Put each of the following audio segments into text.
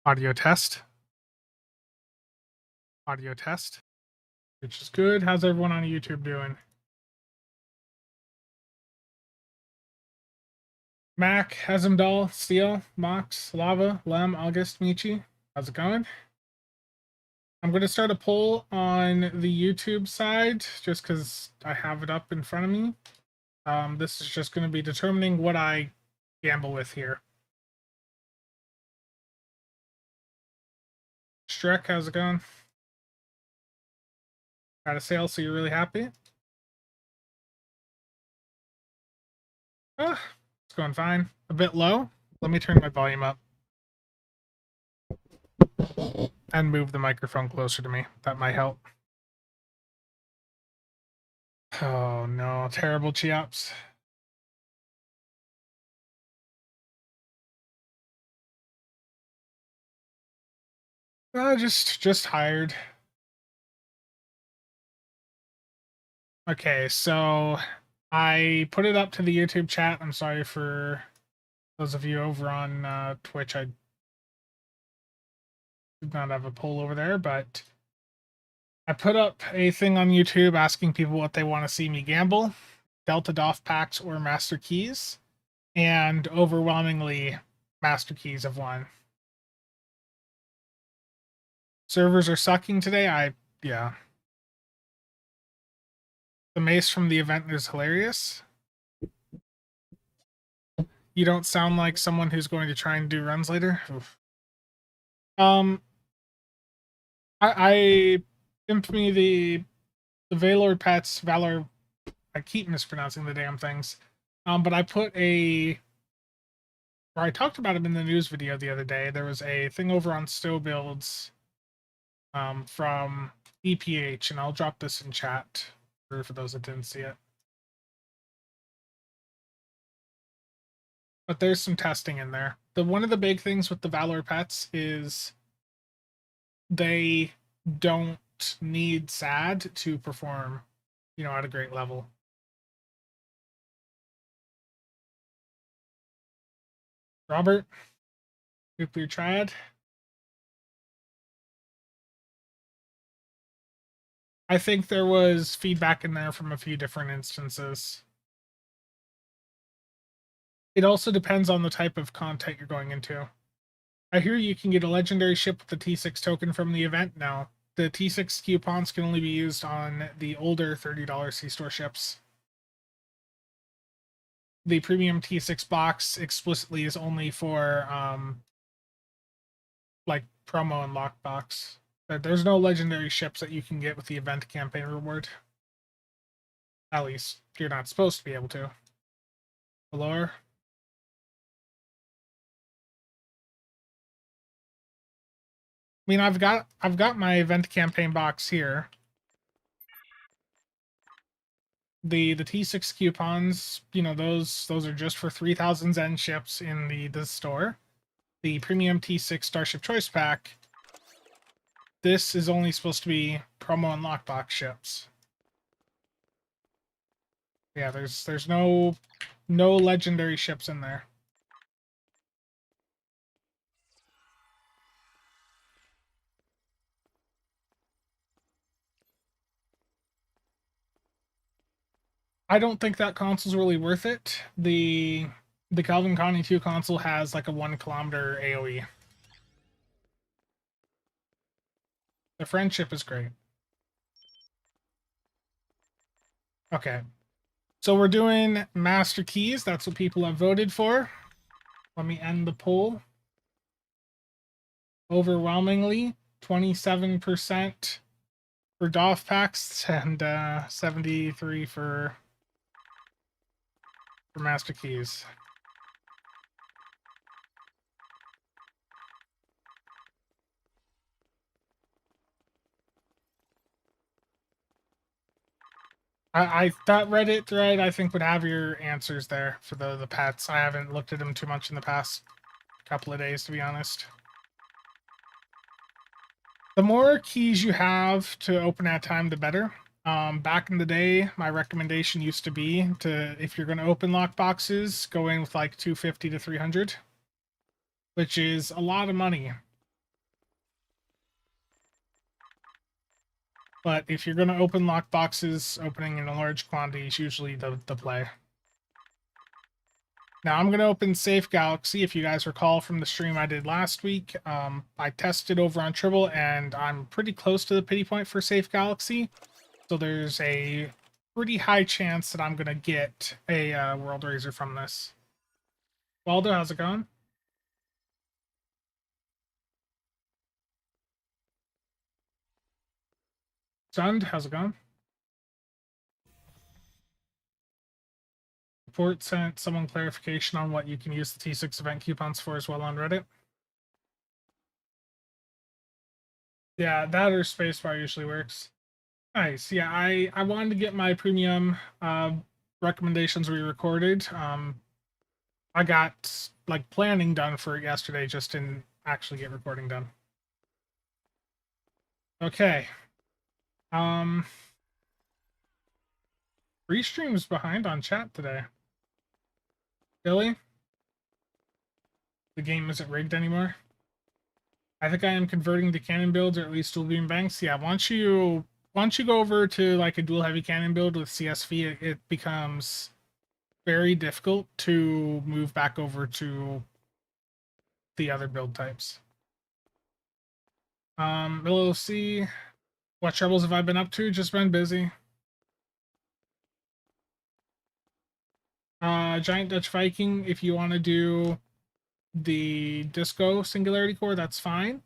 Audio test. Audio test. Which is good. How's everyone on YouTube doing? Mac, Hazimdal, Steel, Mox, Lava, Lem, August, Michi. How's it going? I'm going to start a poll on the YouTube side just because I have it up in front of me. This is just going to be determining what I gamble with here. Shrek, how's it going? Got a sale, so you're really happy? It's going fine. A bit low. Let me turn my volume up. And move the microphone closer to me. That might help. Oh no, terrible Cheops. Just tired. Okay, so I put it up to the YouTube chat. I'm sorry for those of you over on Twitch. I did not have a poll over there, but I put up a thing on YouTube asking people what they want to see me gamble, Delta DOF packs or Master Keys, and overwhelmingly Master Keys have won. Servers are sucking today. Yeah. The mace from the event is hilarious. You don't sound like someone who's going to try and do runs later. Oof. I imped me the Valor pets. Valor. I keep mispronouncing the damn things. But I put or I talked about him in the news video the other day. There was a thing over on Stow Builds from EPH, and I'll drop this in chat for those that didn't see it. But there's some testing in there. One of the big things with the Valor pets is they don't need SAD to perform, at a great level. Robert, Nuclear Triad. I think there was feedback in there from a few different instances. It also depends on the type of content you're going into. I hear you can get a legendary ship with the T6 token from the event now. The T6 coupons can only be used on the older $30 C-Store ships. The premium T6 box explicitly is only for like promo and lockbox. There's no legendary ships that you can get with the event campaign reward. At least you're not supposed to be able to. Allure. I mean, I've got my event campaign box here. The T6 coupons, those are just for 3,000 Zen ships in the store. The premium T6 Starship Choice Pack, this is only supposed to be promo and lockbox ships. Yeah, there's no legendary ships in there. I don't think that console's really worth it. The Calvin Connie 2 console has like a 1 kilometer AoE. The friendship is great. Okay. So we're doing Master Keys. That's what people have voted for. Let me end the poll. Overwhelmingly, 27% for DOF packs and 73% for Master Keys. That Reddit thread I think would have your answers there for the pets. I haven't looked at them too much in the past couple of days, to be honest. The more keys you have to open at a time, the better. Back in the day, my recommendation used to be if you're going to open lock boxes, go in with like 250 to 300, which is a lot of money. But if you're going to open lock boxes, opening in a large quantity is usually the play. Now I'm going to open Safe Galaxy. If you guys recall from the stream I did last week, I tested over on Tribble, and I'm pretty close to the pity point for Safe Galaxy. So there's a pretty high chance that I'm going to get a World Razor from this. Waldo, how's it going? Sund, how's it going? Report sent someone clarification on what you can use the T6 event coupons for as well on Reddit. Yeah, that or Spacebar usually works. Nice. Yeah, I wanted to get my premium recommendations re-recorded. I got like planning done for it yesterday, just didn't actually get recording done. Okay. Restream's behind on chat today. Billy? The game isn't rigged anymore. I think I am converting to cannon builds, or at least dual beam banks. Yeah, once you go over to like a dual heavy cannon build with CSV, it becomes very difficult to move back over to the other build types. LLC, what troubles have I been up to? Just been busy. Giant Dutch Viking, if you want to do the Disco Singularity Core, that's fine.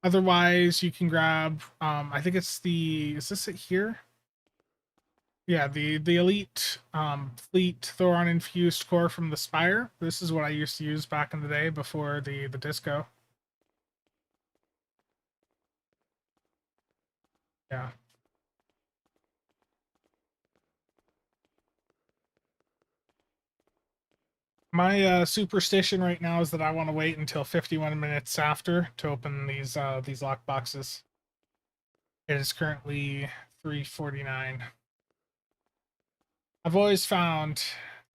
Otherwise, you can grab, I think it's is this it here? Yeah, the Elite Fleet Thoron Infused Core from the Spire. This is what I used to use back in the day before the Disco. Yeah. My superstition right now is that I want to wait until 51 minutes after to open these lock boxes. It is currently 3:49. I've always found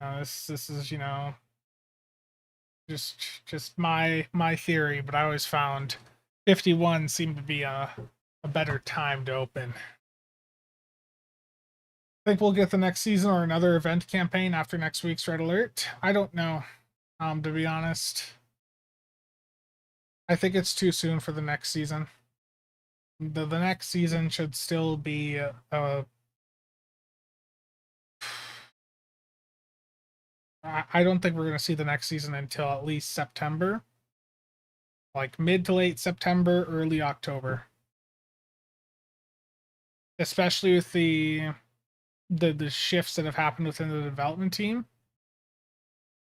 this is, you know, just my theory, but I always found 51 seemed to be a better time to open. Think we'll get the next season or another event campaign after next week's Red Alert? I don't know. To be honest, I think it's too soon for the next season. The next season should still be I don't think we're going to see the next season until at least September, like mid to late September, early October. Especially with the shifts that have happened within the development team.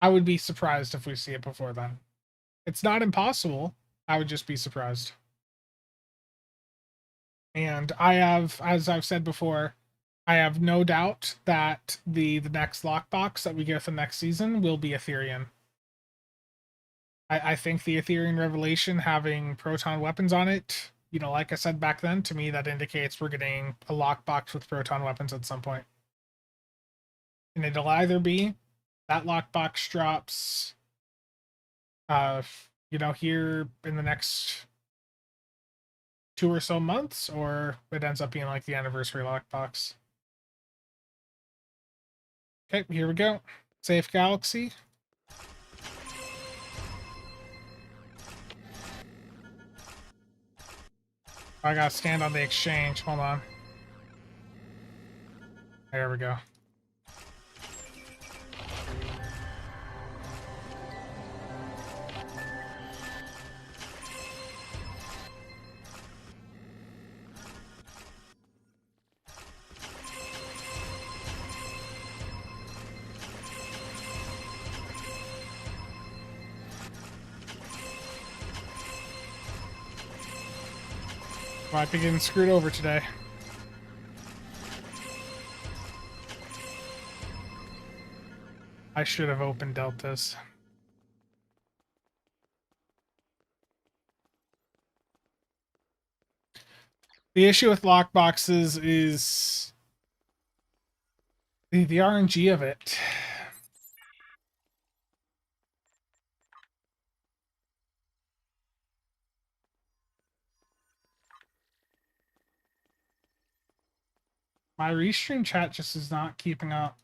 I would be surprised if we see it before then. It's not impossible. I would just be surprised. And I have, as I've said before, I have no doubt that the next lockbox that we get for next season will be Ethereum. I think the Ethereum Revelation having proton weapons on it, you know, like I said back then, to me that indicates we're getting a lockbox with proton weapons at some point. And it'll either be that lockbox drops you know, here in the next 2 or so months, or it ends up being like the anniversary lockbox. Okay, here we go. Safe Galaxy. I gotta stand on the exchange. Hold on. There we go. Might be getting screwed over today. I should have opened deltas. The issue with lockboxes is the RNG of it. My restream chat just is not keeping up.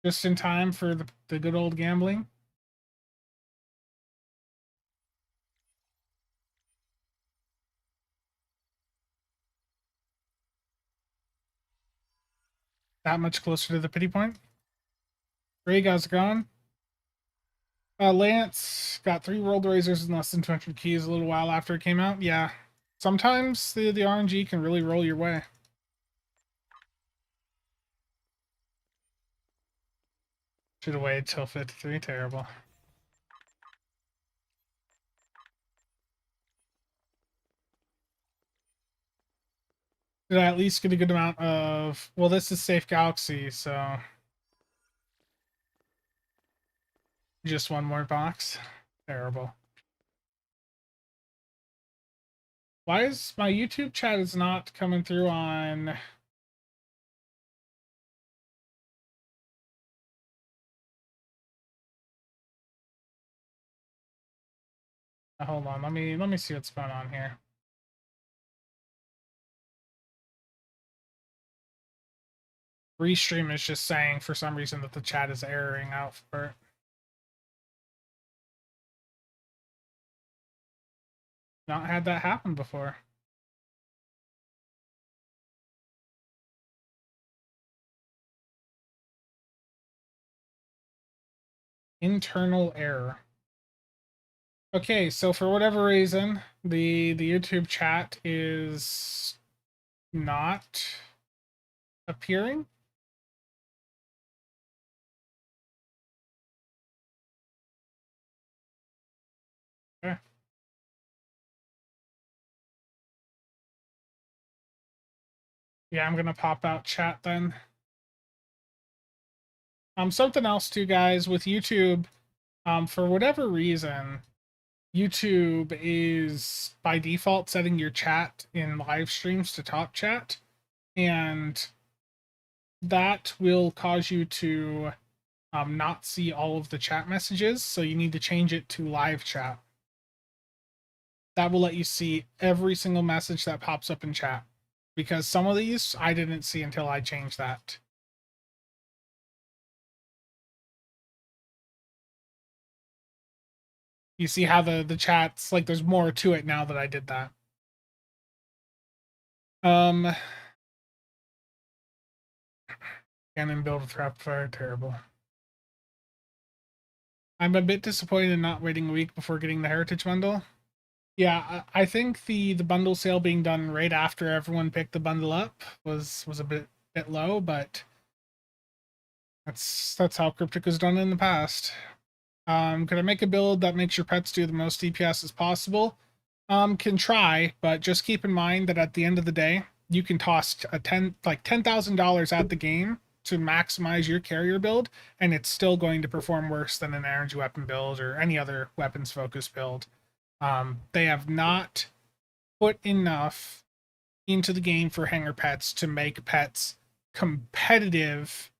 Just in time for the good old gambling. That much closer to the pity point. Ray, how's it going? Lance got 3 World Razors in less than 200 keys a little while after it came out. Yeah. Sometimes the RNG can really roll your way. Should have waited till 53. Terrible. Did I at least get a good amount of... Well, this is Safe Galaxy, so... Just one more box. Terrible. Why is my YouTube chat is not coming through on... Hold on, let me see what's going on here. Restream is just saying for some reason that the chat is erroring out for it. Not had that happen before. Internal error. Okay, so for whatever reason, the YouTube chat is not appearing. Okay. Yeah, I'm gonna pop out chat then. Something else too, guys, with YouTube, for whatever reason, YouTube is by default setting your chat in live streams to top chat, and that will cause you to not see all of the chat messages, so you need to change it to live chat. That will let you see every single message that pops up in chat, because some of these I didn't see until I changed that. You see how the chat's like there's more to it now that I did that. Cannon build with rapid fire, terrible. I'm a bit disappointed in not waiting a week before getting the Heritage Bundle. Yeah, I think the bundle sale being done right after everyone picked the bundle up was a bit low, but that's how Cryptic was done in the past. Could I make a build that makes your pets do the most DPS as possible? Can try, but just keep in mind that at the end of the day, you can toss $10,000 at the game to maximize your carrier build, and it's still going to perform worse than an energy weapon build or any other weapons focused build. They have not put enough into the game for hanger pets to make pets competitive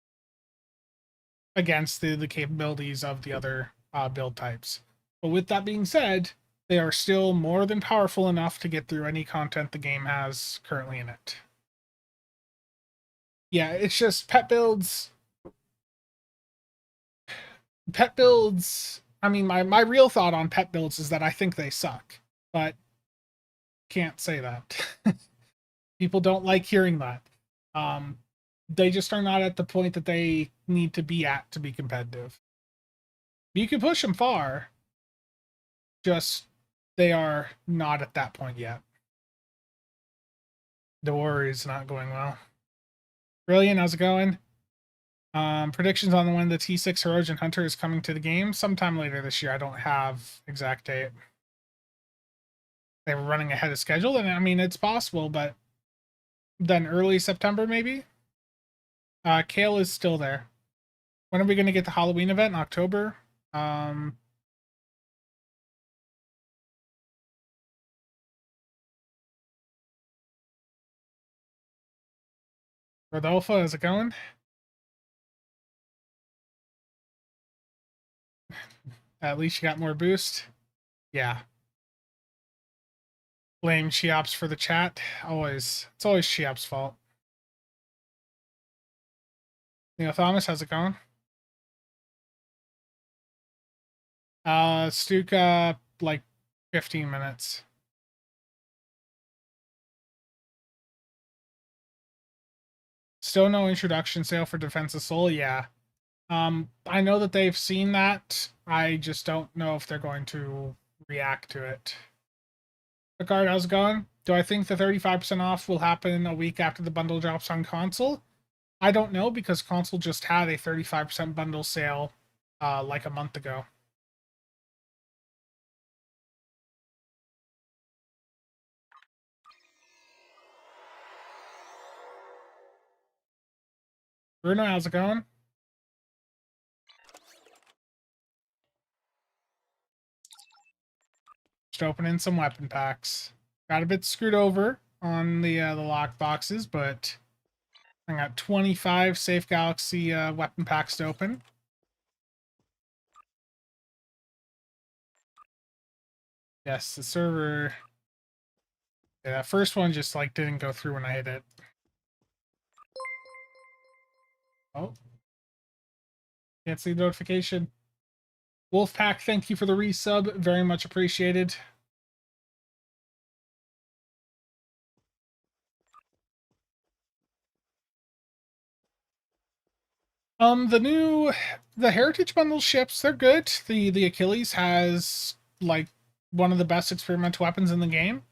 against the capabilities of the other build types. But with that being said, they are still more than powerful enough to get through any content the game has currently in it. Yeah, it's just pet builds. Pet builds. I mean, my real thought on pet builds is that I think they suck, but can't say that. People don't like hearing that. They just are not at the point that they need to be at to be competitive. You can push them far, just they are not at that point yet. The war is not going well. Brilliant, how's it going? Predictions on when the T6 Heroic Hunter is coming to the game sometime later this year. I don't have exact date. They were running ahead of schedule, and I mean it's possible, but then early September maybe. Kale is still there. When are we going to get the Halloween event in October? Rodolfo, how's it going? At least you got more boost. Yeah. Blame Cheops for the chat. Always. It's always Cheops' fault. Neil Thomas, how's it going? Stuka, like 15 minutes. Still no introduction sale for Defense of Soul? Yeah. I know that they've seen that. I just don't know if they're going to react to it. Picard, how's it going? Do I think the 35% off will happen a week after the bundle drops on console? I don't know, because console just had a 35% bundle sale like a month ago. Bruno, how's it going? Just opening some weapon packs. Got a bit screwed over on the lock boxes, but I got 25 Safe Galaxy weapon packs to open. Yes, the server. Yeah, that first one just like didn't go through when I hit it. Oh, can't see the notification. Wolfpack, thank you for the resub. Very much appreciated. The Heritage Bundle ships, they're good. The Achilles has like one of the best experimental weapons in the game.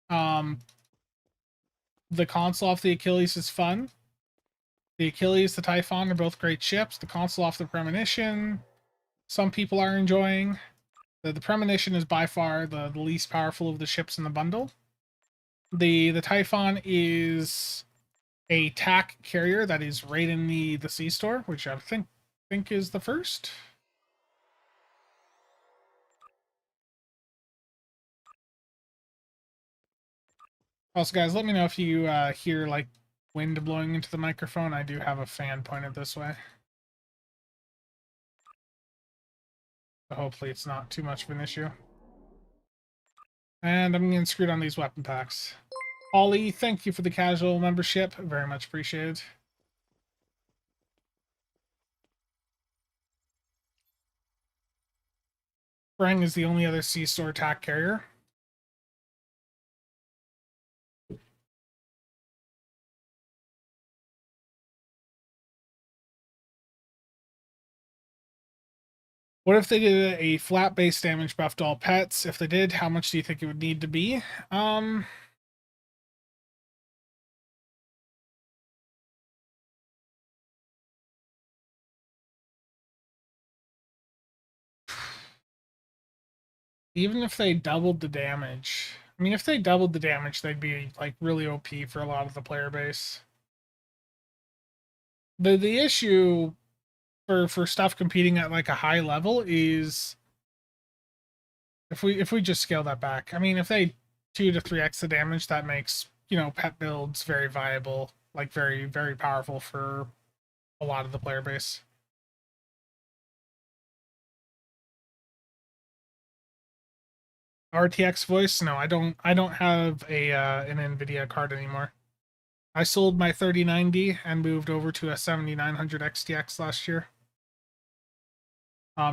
The console off the Achilles is fun. The Achilles, the Typhon are both great ships. The console off the Premonition, some people are enjoying. The Premonition is by far the least powerful of the ships in the bundle. The Typhon is a TAC carrier that is right in the C store, which I think is the first. Also, guys, let me know if you hear like wind blowing into the microphone. I do have a fan pointed this way. So hopefully it's not too much of an issue. And I'm getting screwed on these weapon packs. Ollie, thank you for the casual membership. Very much appreciated. Brang is the only other C-store TAC carrier. What if they did a flat base damage buff to all pets? If they did, how much do you think it would need to be? Even if they doubled the damage. I mean, if they doubled the damage, they'd be like really OP for a lot of the player base. The issue for stuff competing at like a high level is if we just scale that back. I mean, if they 2 to 3x the damage, that makes, you know, pet builds very viable, like very, very powerful for a lot of the player base. RTX voice? No, I don't have a an Nvidia card anymore. I sold my 3090 and moved over to a 7900 XTX last year.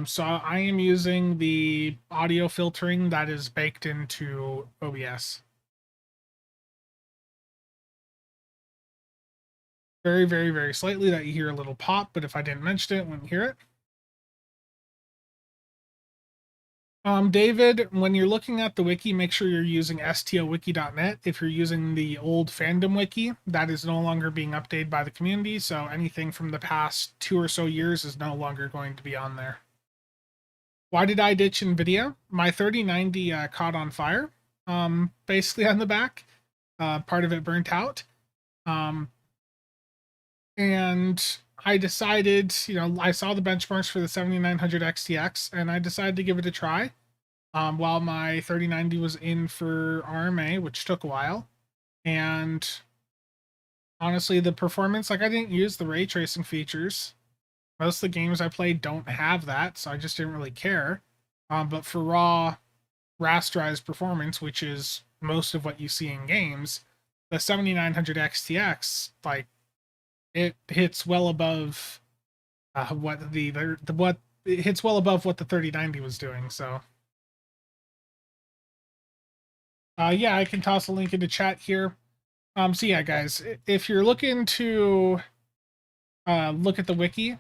So I am using the audio filtering that is baked into OBS. Very, very, very slightly that you hear a little pop, but if I didn't mention it, you wouldn't hear it. David, when you're looking at the wiki, make sure you're using stowiki.net. If you're using the old fandom wiki, that is no longer being updated by the community, so anything from the past 2 or so years is no longer going to be on there. Why did I ditch NVIDIA? My 3090 caught on fire, basically on the back. Part of it burnt out. And I decided, you know, I saw the benchmarks for the 7900 XTX, and I decided to give it a try. While my 3090 was in for RMA, which took a while. And honestly, the performance, like I didn't use the ray tracing features. Most of the games I played don't have that, so I just didn't really care. But for raw rasterized performance, which is most of what you see in games, the 7900 XTX, like, it hits well above what what it hits well above what the 3090 was doing. So yeah, I can toss a link into chat here. So yeah, guys, if you're looking to look at the wiki,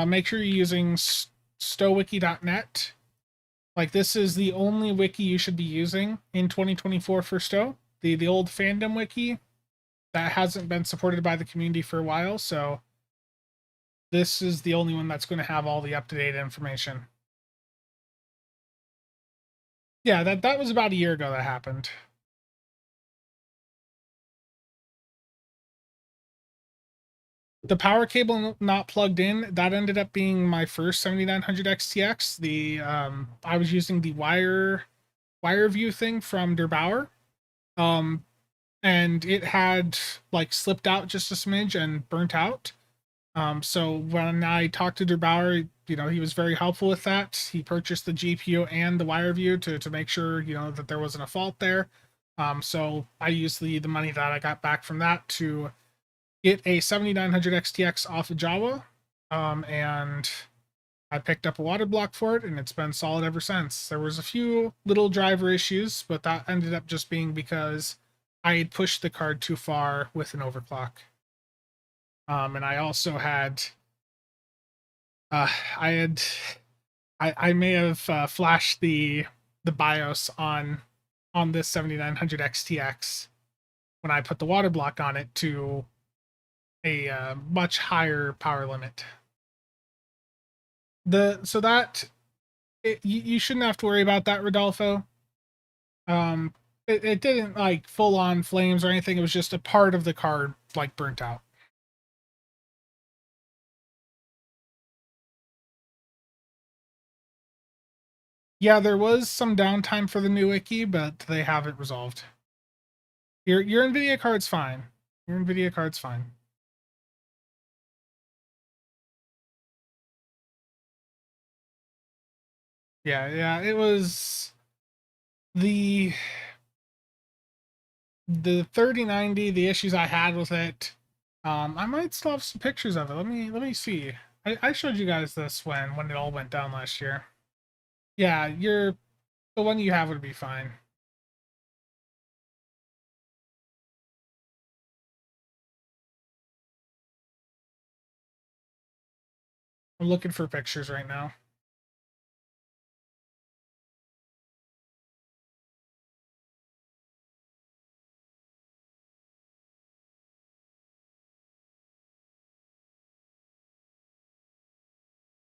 make sure you're using stowwiki.net. Like, this is the only wiki you should be using in 2024 for Stow. The old fandom wiki, that hasn't been supported by the community for a while, so this is the only one that's going to have all the up-to-date information. Yeah, that was about a year ago that happened. The power cable not plugged in, that ended up being my first 7900 XTX. I was using the wire view thing from Der Bauer. And it had like slipped out just a smidge and burnt out. So when I talked to Der Bauer, he was very helpful with that. He purchased the GPU and the wire view to make sure, that there wasn't a fault there. So I used the money that I got back from that to get a 7900 XTX off of Java. And I picked up a water block for it, and it's been solid ever since. There was a few little driver issues, but that ended up just being because I had pushed the card too far with an overclock. And I also had, I may have flashed the BIOS on this 7900 XTX when I put the water block on it to a much higher power limit. You shouldn't have to worry about that, Rodolfo. It didn't like full on flames or anything. It was just a part of the card like burnt out. Yeah, there was some downtime for the new wiki, but they have it resolved. Your NVIDIA card's fine. Your NVIDIA card's fine. Yeah, it was the 3090, the issues I had with it. I might still have some pictures of it. Let me see. I showed you guys this when it all went down last year. Yeah, the one you have would be fine. I'm looking for pictures right now.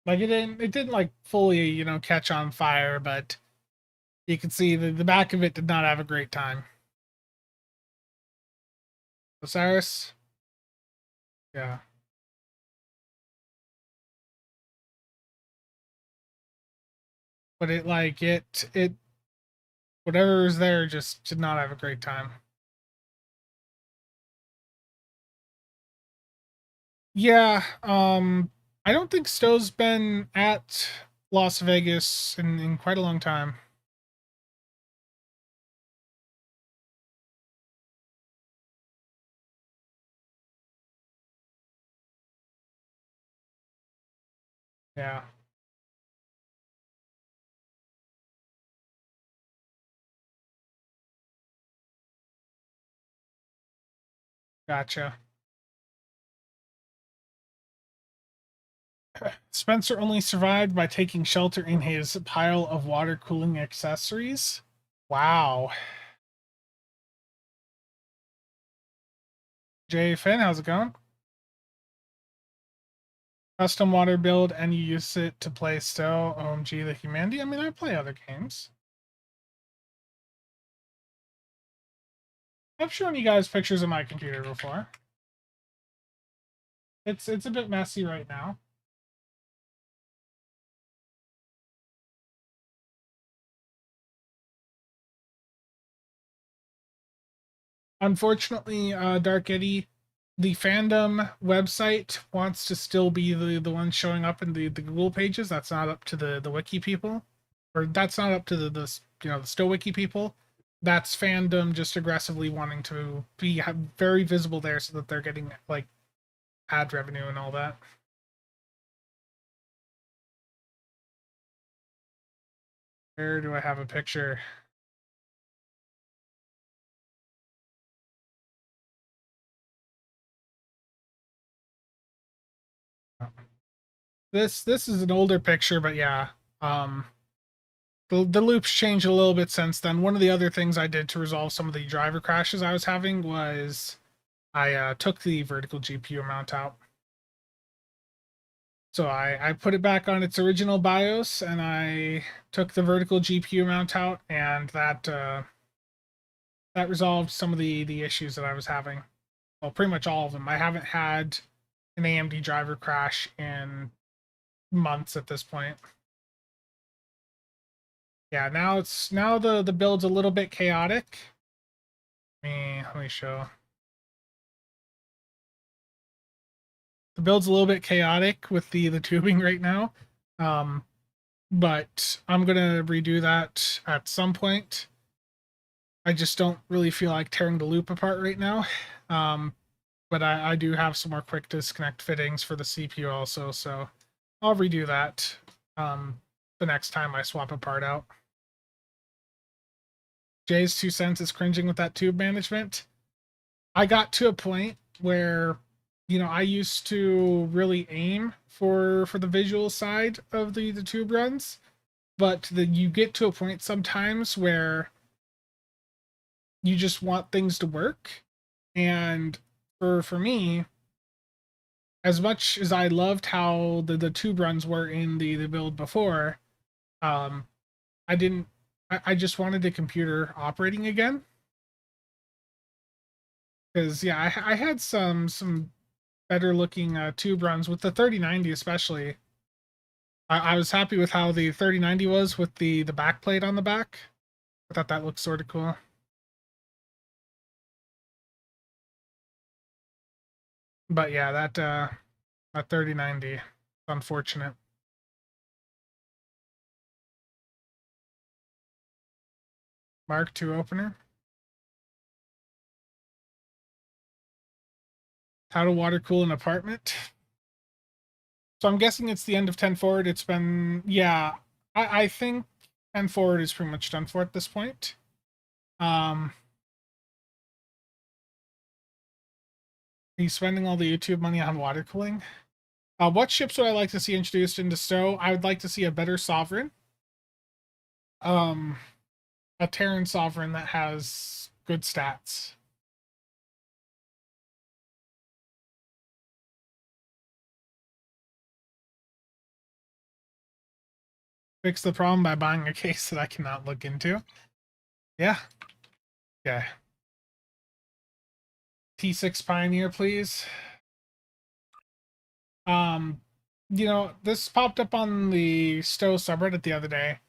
Like, it didn't like fully, catch on fire, but you can see the back of it did not have a great time. Osiris? Yeah. But it whatever was there just did not have a great time. Yeah, I don't think Stowe's been at Las Vegas in quite a long time. Yeah. Gotcha. Spencer only survived by taking shelter in his pile of water cooling accessories. Wow. Jay Finn, how's it going? Custom water build and you use it to play Stowe. OMG, the humanity. I mean, I play other games. I've shown you guys pictures of my computer before. It's a bit messy right now. Unfortunately, Dark Eddie, the fandom website wants to still be the one showing up in the Google pages. That's not up to the wiki people, or that's not up to the Stowe wiki people. that's fandom just aggressively wanting to be very visible there so that they're getting like ad revenue and all that. Where do I have a picture? This is an older picture, but yeah. The loop's changed a little bit since then. One of the other things I did to resolve some of the driver crashes I was having was I took the vertical GPU mount out. So I put it back on its original BIOS, and I took the vertical GPU mount out, and that resolved some of the issues that I was having. Well, pretty much all of them. I haven't had an AMD driver crash in months at this point. Yeah, now the build's a little bit chaotic. Let me show. The build's a little bit chaotic with the tubing right now. But I'm gonna redo that at some point. I just don't really feel like tearing the loop apart right now. But I do have some more quick disconnect fittings for the CPU also, so I'll redo that the next time I swap a part out. Jay's 2 cents is cringing with that tube management. I got to a point where, you know, I used to really aim for the visual side of the tube runs, but then you get to a point sometimes where you just want things to work. And for me, as much as I loved how the tube runs were in the build before, um, I didn't. I just wanted the computer operating again. Because yeah, I had some better looking tube runs with the 3090 especially. I was happy with how the 3090 was with the backplate on the back. I thought that looked sort of cool. But yeah, that 3090, unfortunate. Mark II opener. How to water cool an apartment. So I'm guessing it's the end of 10 forward. It's been, yeah, I think 10 forward is pretty much done for at this point. He's spending all the YouTube money on water cooling. What ships would I like to see introduced into STO? I would like to see a better Sovereign. A Terran Sovereign that has good stats. Fix the problem by buying a case that I cannot look into. Yeah. Okay. T6 Pioneer, please. You know, this popped up on the STO subreddit the other day,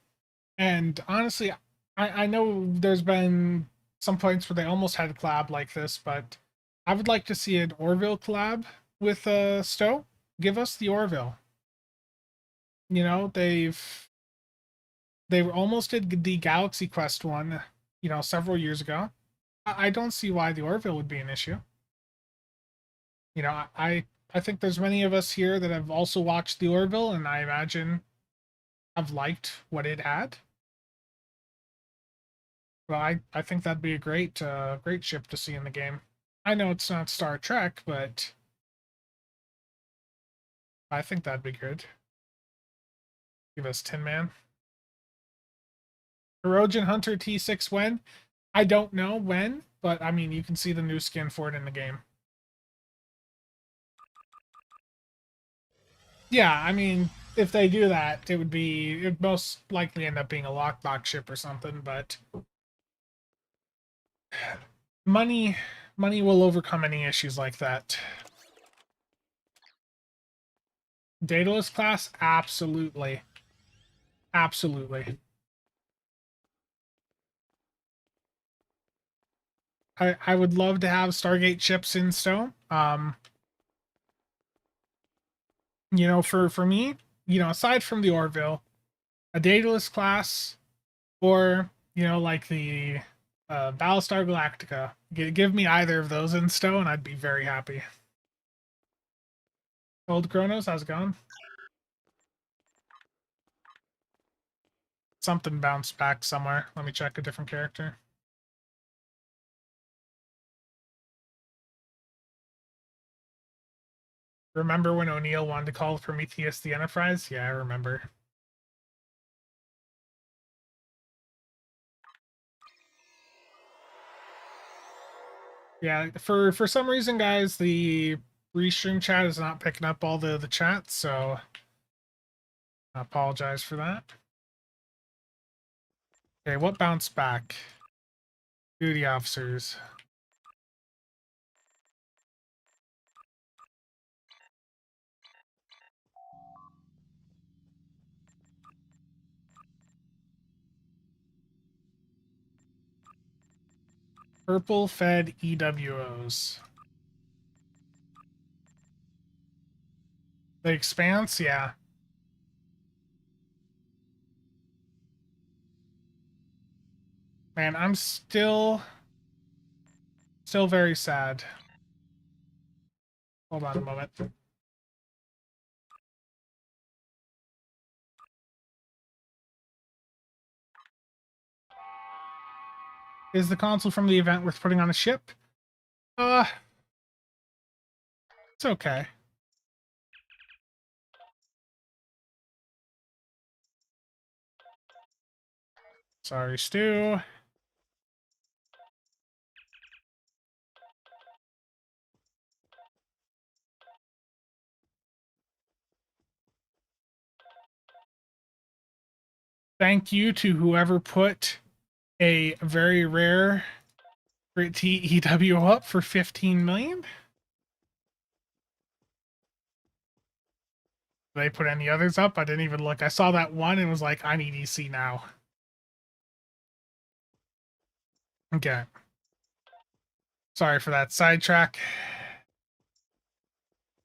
and honestly, I know there's been some points where they almost had a collab like this, but I would like to see an Orville collab with STO. Give us the Orville. You know, they almost did the Galaxy Quest one, you know, several years ago. I don't see why the Orville would be an issue. You know, I think there's many of us here that have also watched the Orville, and I imagine have liked what it had. Well, I think that'd be a great ship to see in the game. I know it's not Star Trek, but I think that'd be good. Give us Tin Man. Erogen Hunter T6 when? I don't know when, but I mean, you can see the new skin for it in the game. Yeah, I mean, if they do that, it'd most likely end up being a lockbox ship or something, but money will overcome any issues like that. Daedalus class? Absolutely. Absolutely. I would love to have Stargate ships in STO. You know, for me, you know, aside from the Orville, a Daedalus class, or you know, like Battlestar Galactica. Give me either of those in Stowe, and I'd be very happy. Old Kronos, how's it going? Something bounced back somewhere. Let me check a different character. Remember when O'Neill wanted to call Prometheus the Enterprise? Yeah, I remember. Yeah, for some reason, guys, the restream chat is not picking up all the chat, so I apologize for that. Okay, what bounced back? Duty officers. Purple fed EWOs. The Expanse, yeah. Man, I'm still very sad. Hold on a moment. Is the console from the event worth putting on a ship? It's okay. Sorry, Stu. Thank you to whoever put a very rare TEW up for 15 million. Did they put any others up? I didn't even look. I saw that one and was like, I need EC now. Okay. Sorry for that sidetrack.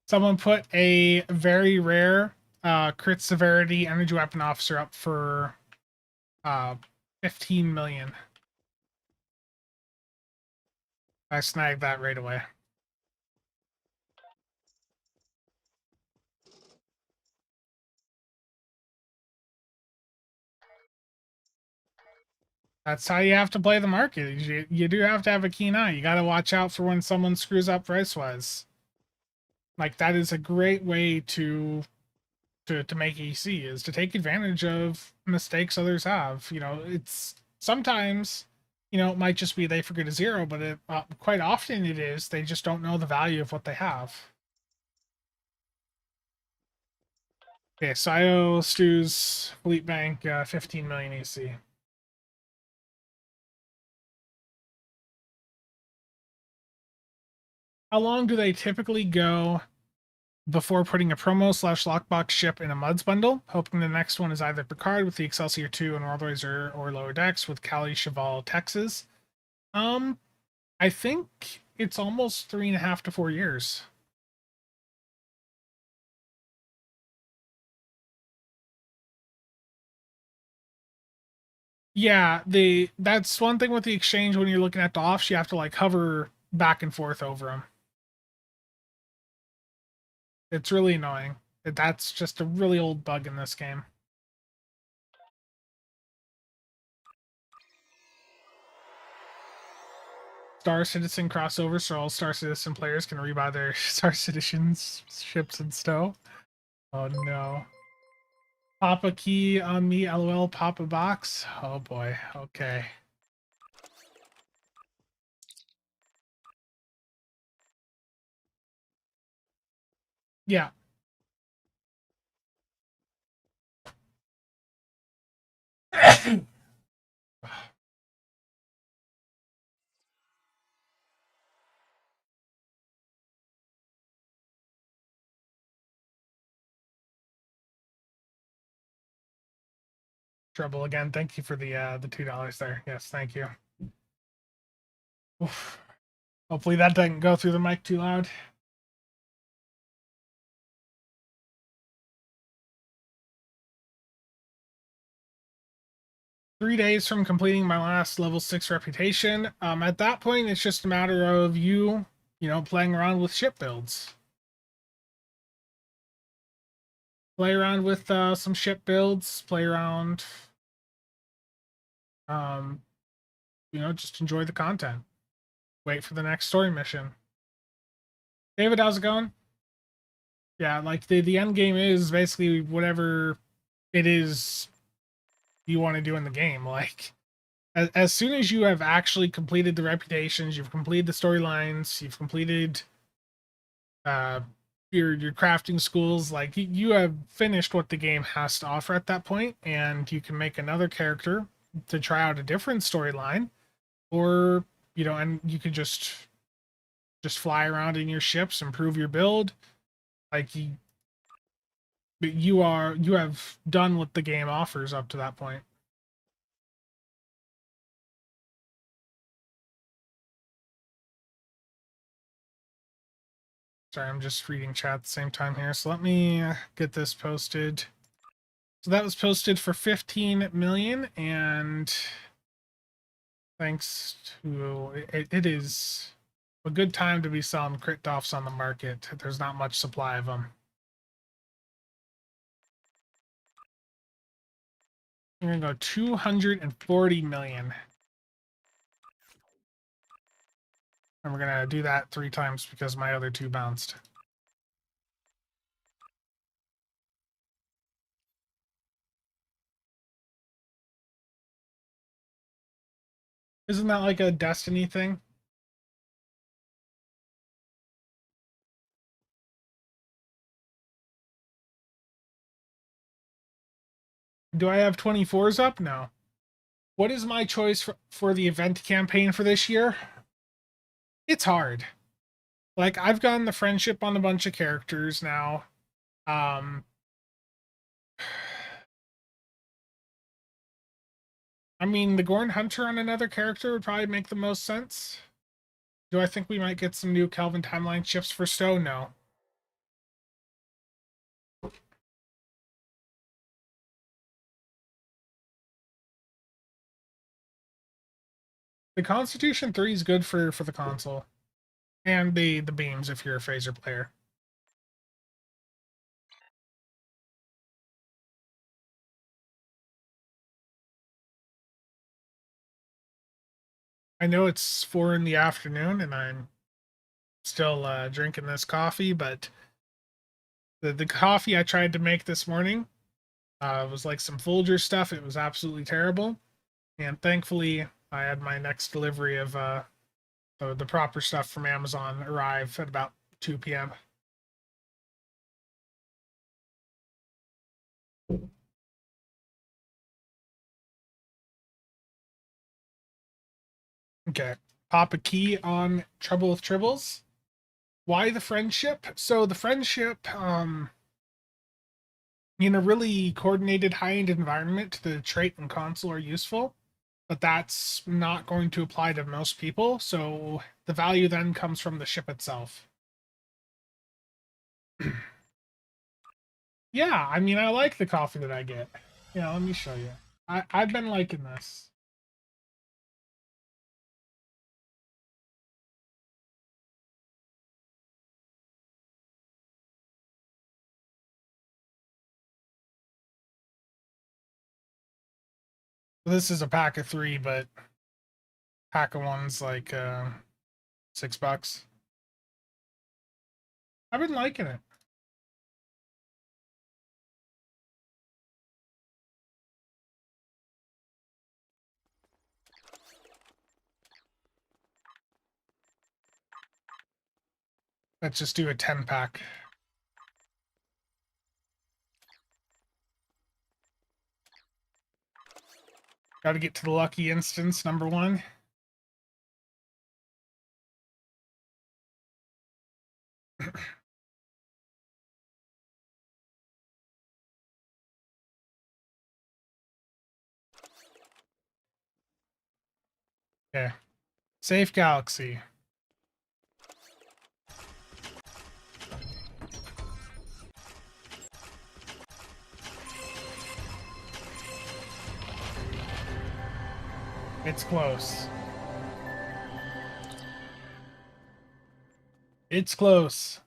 Someone put a very rare crit severity energy weapon officer up for 15 million. I snagged that right away. That's how you have to play the market. You do have to have a keen eye. You got to watch out for when someone screws up price-wise. Like, that is a great way to make EC, is to take advantage of mistakes others have. You know, it's sometimes, you know, it might just be they forget a zero, but quite often it is they just don't know the value of what they have. Okay, so I owe Stu's Fleet Bank 15 million EC. How long do they typically go before putting a promo/lockbox ship in a MUDs bundle? Hoping the next one is either Picard with the Excelsior 2 and Worldweiser or Lower Decks with Kali Cheval Texas. I think it's almost 3.5 to 4 years. Yeah, that's one thing with the exchange when you're looking at the offs, you have to like hover back and forth over them. It's really annoying. That's just a really old bug in this game. Star Citizen crossover, so all Star Citizen players can rebuy their Star Citizen ships in Stowe. Oh no. Papa key on me, lol, Papa box. Oh boy, okay. Yeah. Trouble again. Thank you for the $2 there. Yes, thank you. Oof. Hopefully that doesn't go through the mic too loud. 3 days from completing my last level 6 reputation. At that point, it's just a matter of you know, playing around with ship builds. Play around with some ship builds. Play around. You know, just enjoy the content. Wait for the next story mission. David, how's it going? Yeah, like the end game is basically whatever it is you want to do in the game. Like as soon as you have actually completed the reputations, you've completed the storylines, you've completed uh your crafting schools, like you have finished what the game has to offer at that point, and you can make another character to try out a different storyline, or you know, and you could just fly around in your ships, improve your build. Like you have done what the game offers up to that point. Sorry, I'm just reading chat at the same time here. So let me get this posted. So that was posted for 15 million, and thanks to it is a good time to be selling crit offs on the market. There's not much supply of them. We're gonna go 240 million. And we're gonna do that 3 times because my other 2 bounced. Isn't that like a Destiny thing? Do I have 24s up? No. What is my choice for the event campaign for this year? It's hard. Like, I've gotten the friendship on a bunch of characters now. I mean, the Gorn Hunter on another character would probably make the most sense. Do I think we might get some new Kelvin timeline ships for Stowe? No. The Constitution 3 is good for the console. And the beams if you're a phaser player. I know it's 4 in the afternoon and I'm still drinking this coffee, but the coffee I tried to make this morning was like some Folger stuff. It was absolutely terrible. And thankfully, I had my next delivery of the proper stuff from Amazon arrive at about 2 p.m. Okay. Pop a key on Trouble with Tribbles. Why the friendship? So the friendship, in a really coordinated high-end environment, the trait and console are useful, but that's not going to apply to most people. So the value then comes from the ship itself. Yeah, I mean, I like the coffee that I get. Yeah, let me show you. I've been liking this. This is a pack of 3, but pack of 1's like $6. I've been liking it. Let's just do a 10 pack. Got to get to the lucky instance, number 1. Okay. Safe Galaxy. It's close. It's close.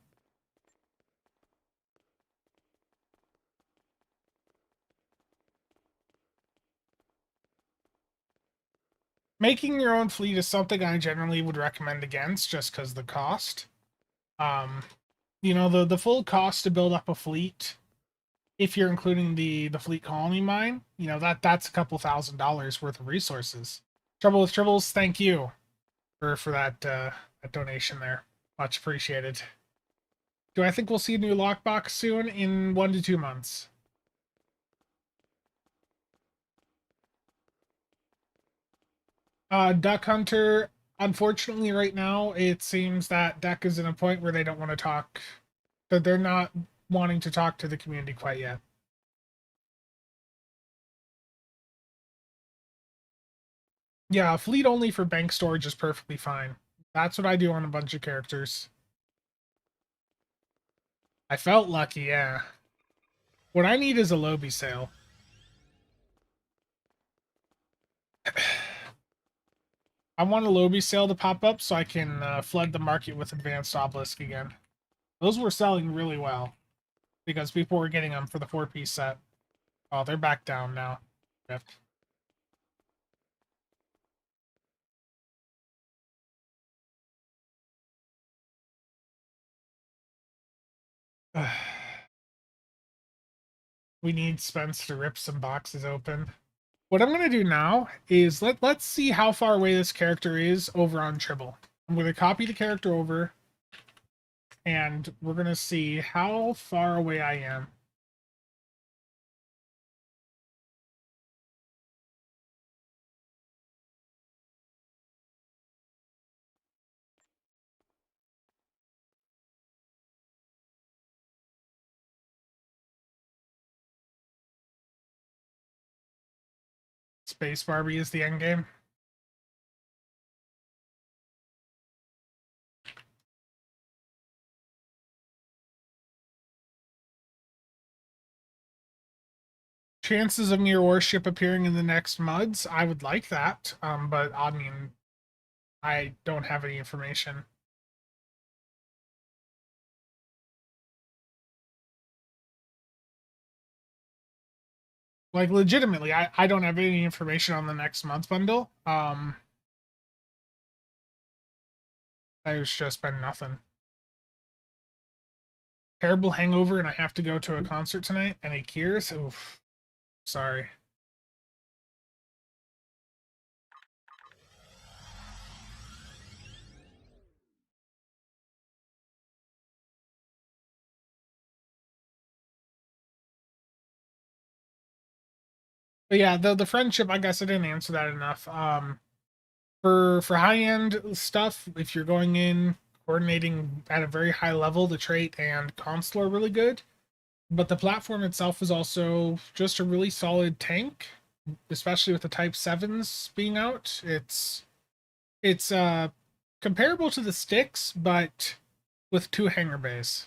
Making your own fleet is something I generally would recommend against just because the cost. Um, you know, the full cost to build up a fleet, if you're including the fleet colony mine, you know, that's a couple $1,000s worth of resources. Trouble with Tribbles, thank you for that donation there. Much appreciated. Do I think we'll see a new lockbox soon? In 1 to 2 months. Duck Hunter, unfortunately, right now, it seems that Duck is in a point where they don't want to talk. That they're not wanting to talk to the community quite yet. Yeah, fleet only for bank storage is perfectly fine. That's what I do on a bunch of characters. I felt lucky, yeah. What I need is a Lobby sale. I want a Lobby sale to pop up so I can flood the market with advanced obelisk again. Those were selling really well because people were getting them for the 4-piece set. Oh, they're back down now. Yep. We need Spence to rip some boxes open. What I'm going to do now is let's see how far away this character is over on Tribble. I'm going to copy the character over, and we're going to see how far away I am. Space Barbie is the end game. Chances of your warship appearing in the next MUDs, I would like that, but I mean, I don't have any information. Like, legitimately, I don't have any information on the next month bundle. There's just been nothing. Terrible hangover, and I have to go to a concert tonight. Any cures? Oof. Sorry. But yeah, the friendship, I guess I didn't answer that enough. For high end stuff, if you're going in coordinating at a very high level, the trait and console are really good. But the platform itself is also just a really solid tank, especially with the Type 7s being out. It's comparable to the sticks, but with 2 hangar bays.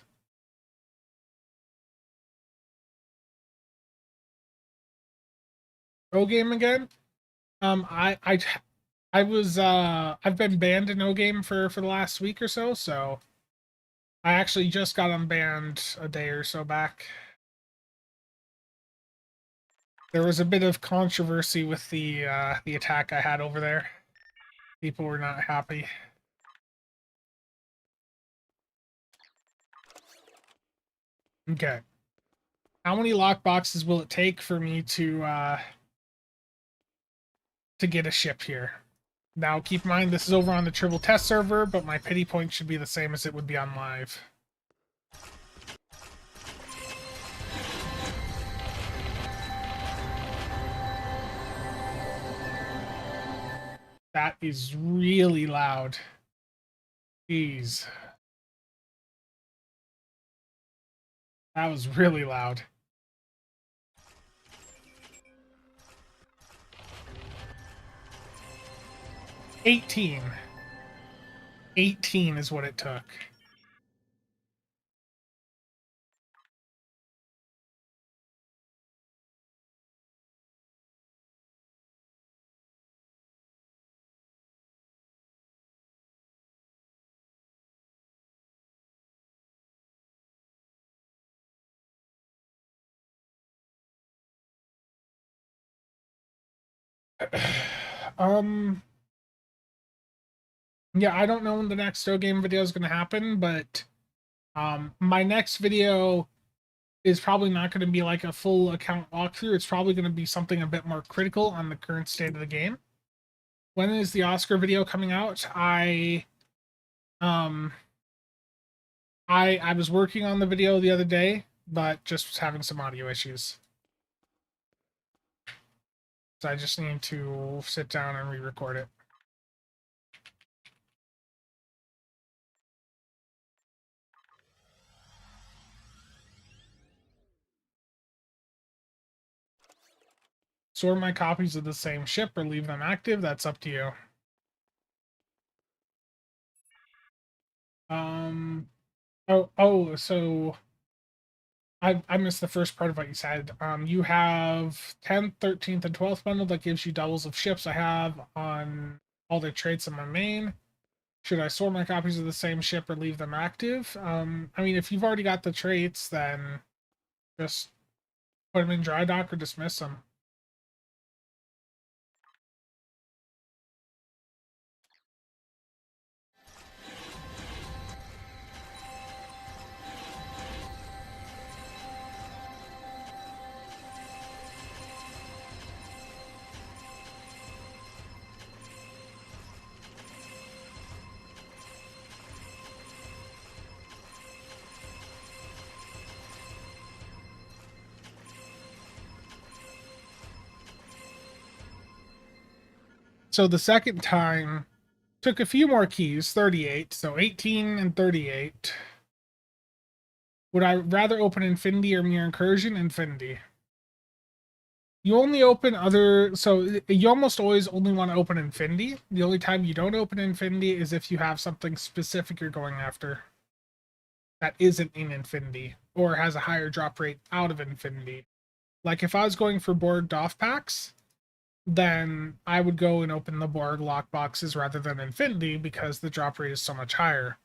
O game again. I've been banned in O game for the last week or so, so I actually just got unbanned a day or so back. There was a bit of controversy with the attack I had over there. People were not happy. Okay. How many lockboxes will it take for me to get a ship here? Now, keep in mind, this is over on the Triple Test server, but my pity point should be the same as it would be on live. That is really loud. Jeez. That was really loud. 18. 18 is what it took. um, yeah, I don't know when the next Stow game video is going to happen, but my next video is probably not going to be like a full account walkthrough. It's probably going to be something a bit more critical on the current state of the game. When is the Oscar video coming out? Um I was working on the video the other day, but just was having some audio issues. So I just need to sit down and re-record it. Store my copies of the same ship or leave them active, that's up to you. So I missed the first part of what you said. You have 10th, 13th, and 12th bundle that gives you doubles of ships I have on all the traits in my main. Should I store my copies of the same ship or leave them active? I mean, if you've already got the traits, then just put them in dry dock or dismiss them. So the second time took a few more keys, 38, so 18 and 38. Would I rather open Infinity or Mere Incursion? Infinity. You only open so you almost always only want to open Infinity. The only time you don't open Infinity is if you have something specific you're going after that isn't in Infinity or has a higher drop rate out of Infinity. Like if I was going for Borg Doff packs, then I would go and open the Borg lock boxes rather than Infinity because the drop rate is so much higher.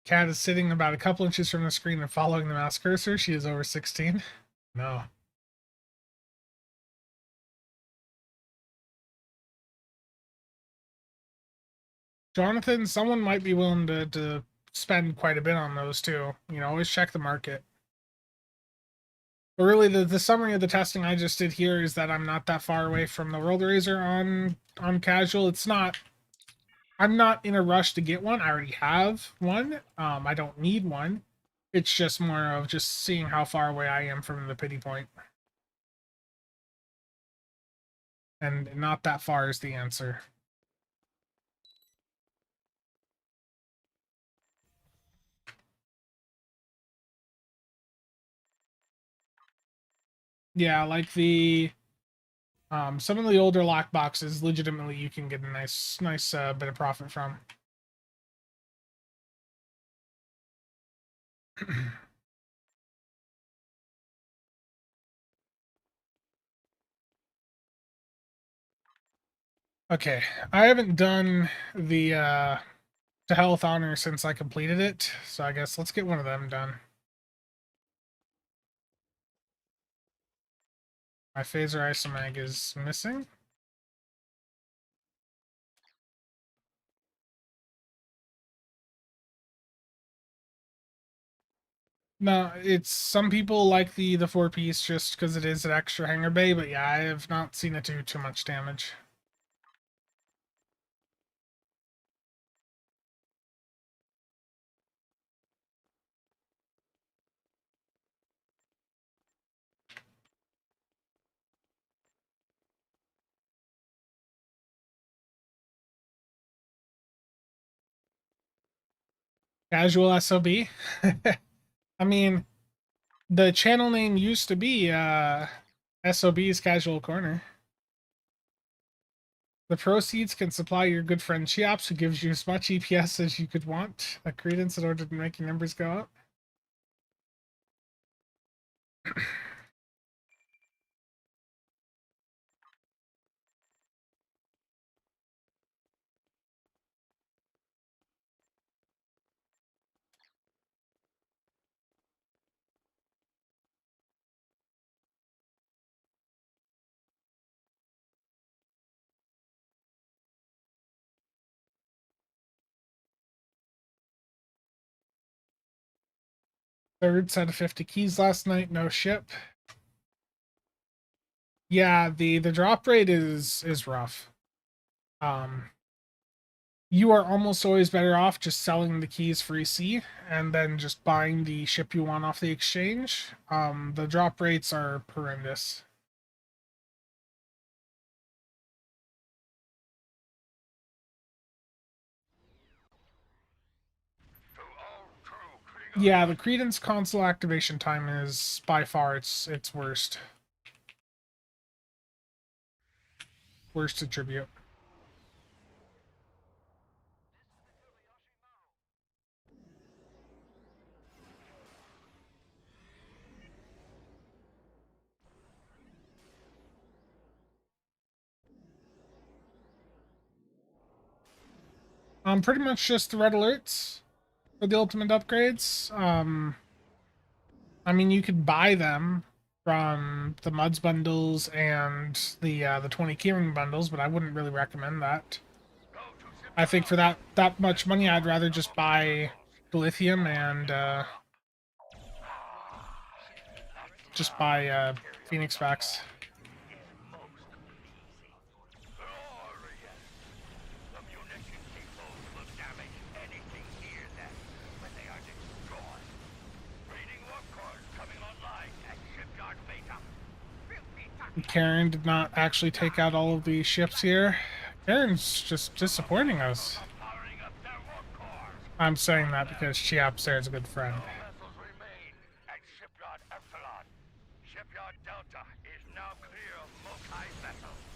Cat is sitting about a couple inches from the screen and following the mouse cursor. She is over 16. No. Jonathan, someone might be willing to spend quite a bit on those too. You know, always check the market. But really, the summary of the testing I just did here is that I'm not that far away from the World Razor on casual. It's not. I'm not in a rush to get one. I already have one. I don't need one. It's just more of just seeing how far away I am from the pity point. And not that far is the answer. Yeah, like the some of the older lock boxes, legitimately, you can get a nice bit of profit from. Okay, I haven't done the to hell with honor since I completed it, so I guess let's get one of them done. My phaser isomag is missing. No, it's some people like the 4-piece just because it is an extra hanger bay, but yeah, I have not seen it do too much damage. Casual SOB. I mean, the channel name used to be SOB's Casual Corner. The proceeds can supply your good friend Cheops, who gives you as much EPS as you could want, a credence in order to make your numbers go up. Third set of 50 keys last night, no ship. Yeah, the drop rate is rough. You are almost always better off just selling the keys for EC and then just buying the ship you want off the exchange. The drop rates are horrendous. Yeah, the Credence console activation time is by far its worst. Worst attribute. Pretty much just the red alerts for the ultimate upgrades. I mean, you could buy them from the Muds bundles and the 20 keyring bundles, but I wouldn't really recommend that. I think for that much money, I'd rather just buy the lithium and just buy Phoenix packs. Karen did not actually take out all of the ships here. Karen's just disappointing us. I'm saying that because Chiap's there is a good friend.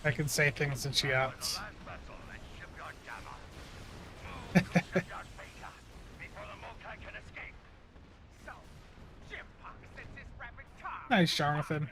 I can say things in Chiap's. Nice, Jonathan.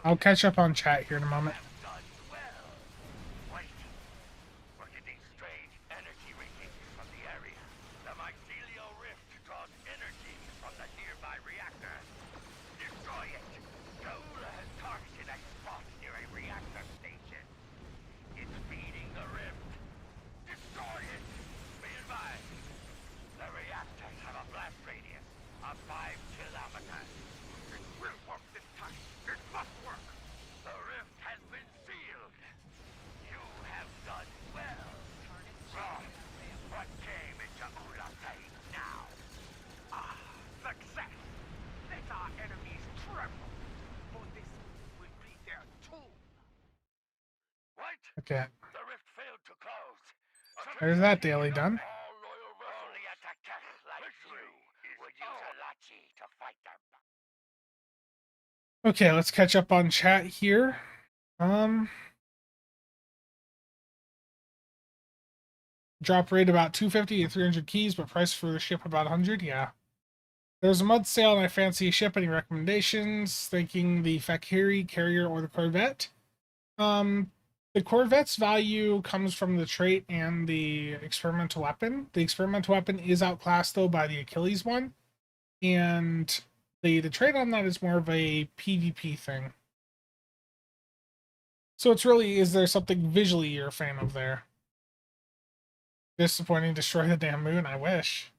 I'll catch up on chat here in a moment. Okay. There's that daily done. Okay, let's catch up on chat here. Drop rate about 250 to 300 keys, but price for the ship about 100. Yeah. There's a mud sale and I fancy a ship. Any recommendations? Thinking the Fakiri, Carrier, or the Corvette. The Corvette's value comes from the trait and the experimental weapon. The experimental weapon is outclassed though by the Achilles one, and the trait on that is more of a PvP thing. So it's really, is there something visually you're a fan of there? Disappointing, destroy the damn moon. I wish.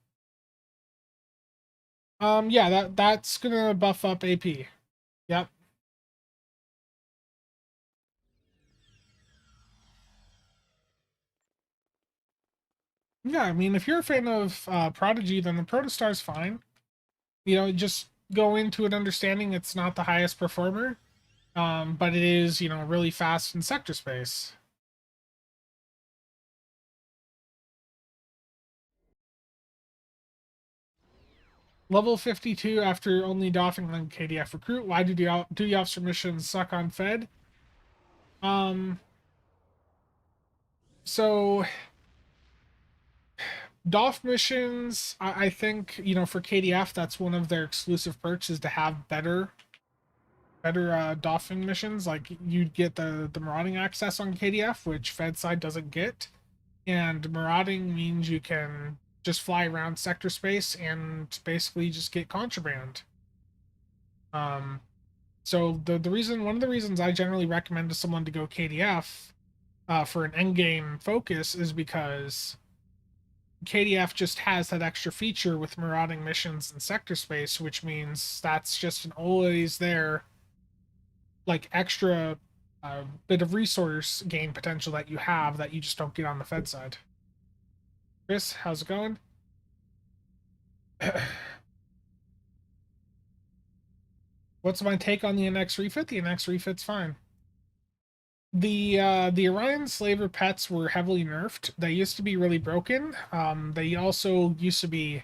Yeah, that's gonna buff up AP. Yep. Yeah, I mean, if you're a fan of Prodigy, then the Protostar's fine. You know, just go into it understanding it's not the highest performer, but it is, you know, really fast in sector space. Level 52 after only doffing the KDF recruit. Why do duty officer missions suck on Fed? So doff missions, I think, you know, for KDF, that's one of their exclusive perks is to have better doffing missions. Like you'd get the marauding access on KDF, which Fed side doesn't get. And marauding means you can just fly around sector space and basically just get contraband. So the reason, one of the reasons I generally recommend to someone to go KDF for an endgame focus is because KDF just has that extra feature with marauding missions in sector space, which means that's just an always there, like extra bit of resource gain potential that you have that you just don't get on the Fed side. Chris, how's it going? What's my take on the NX refit? The NX refit's fine. The Orion Slaver pets were heavily nerfed. They used to be really broken. They also used to be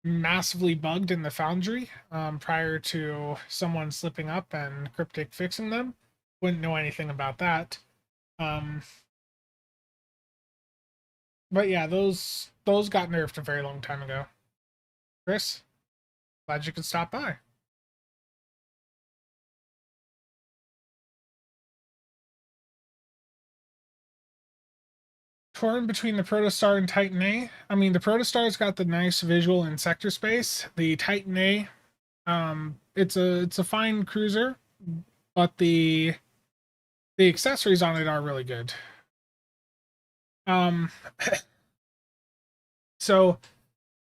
massively bugged in the Foundry prior to someone slipping up and Cryptic fixing them. Wouldn't know anything about that. But yeah, those got nerfed a very long time ago. Chris, glad you could stop by. Torn between the Protostar and Titan A. I mean, the Protostar's got the nice visual in sector space. The Titan A, it's a fine cruiser, but the accessories on it are really good. So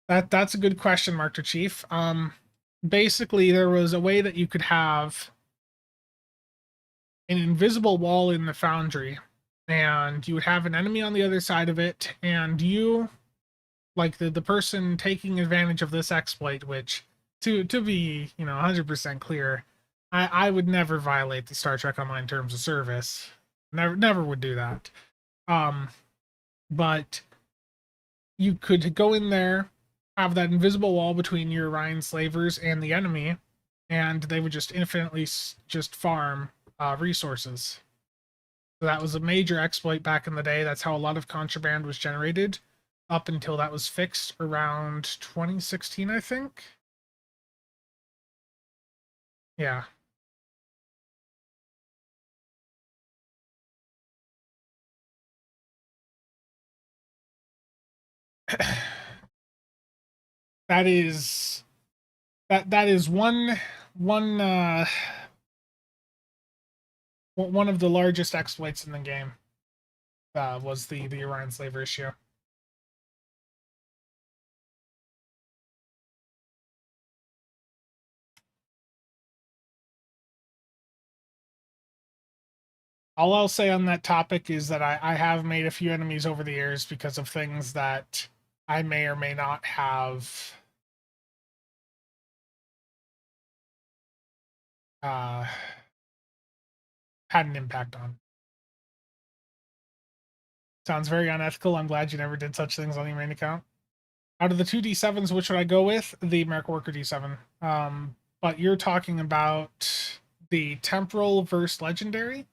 that's a good question, Mark Chief. Basically, there was a way that you could have an invisible wall in the Foundry, and you would have an enemy on the other side of it, and you, like the person taking advantage of this exploit, which to be 100% clear, I would never violate the Star Trek Online terms of service. Never would do that. But you could go in there, have that invisible wall between your Orion slavers and the enemy, and they would just infinitely just farm resources. So that was a major exploit back in the day. That's how a lot of contraband was generated up until that was fixed around 2016, I think. Yeah. that is one one of the largest exploits in the game. Was the Orion slaver issue. All I'll say on that topic is that I have made a few enemies over the years because of things that I may or may not have had an impact on. Sounds very unethical. I'm glad you never did such things on your main account. Out of the two D7s, which would I go with? The American Worker D7. But you're talking about the Temporal versus Legendary.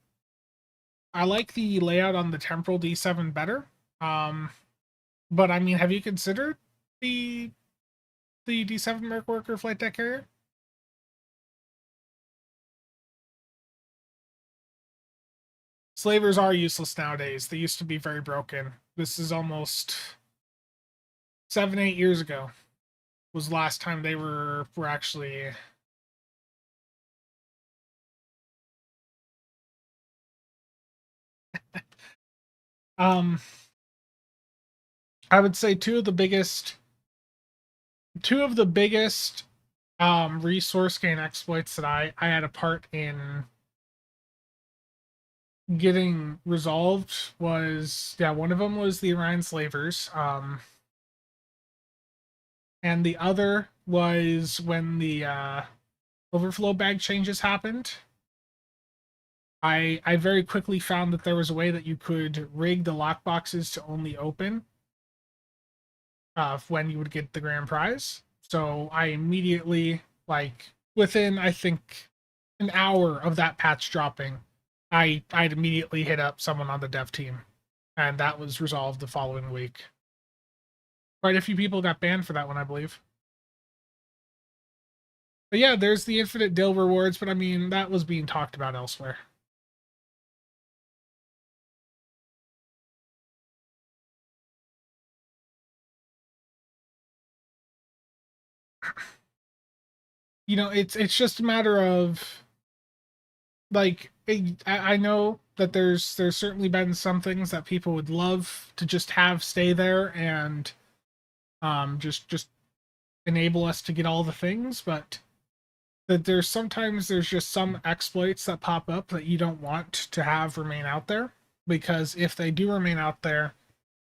I like the layout on the Temporal D7 better. But I mean, have you considered the D7 Merc Worker flight deck carrier? Slavers are useless nowadays. They used to be very broken. This is almost 7-8 years ago was the last time they were actually I would say two of the biggest resource gain exploits that I had a part in getting resolved was, yeah, one of them was the Orion slavers, and the other was when the overflow bag changes happened. I very quickly found that there was a way that you could rig the lockboxes to only open when you would get the grand prize. So I immediately, like within I think an hour of that patch dropping, I'd immediately hit up someone on the dev team, and that was resolved the following week. Quite a few people got banned for that one, I believe. But yeah, there's the infinite dill rewards, but I mean that was being talked about elsewhere. You know, it's just a matter of like I know that there's certainly been some things that people would love to just have stay there and just enable us to get all the things, but that there's sometimes there's just some exploits that pop up that you don't want to have remain out there, because if they do remain out there,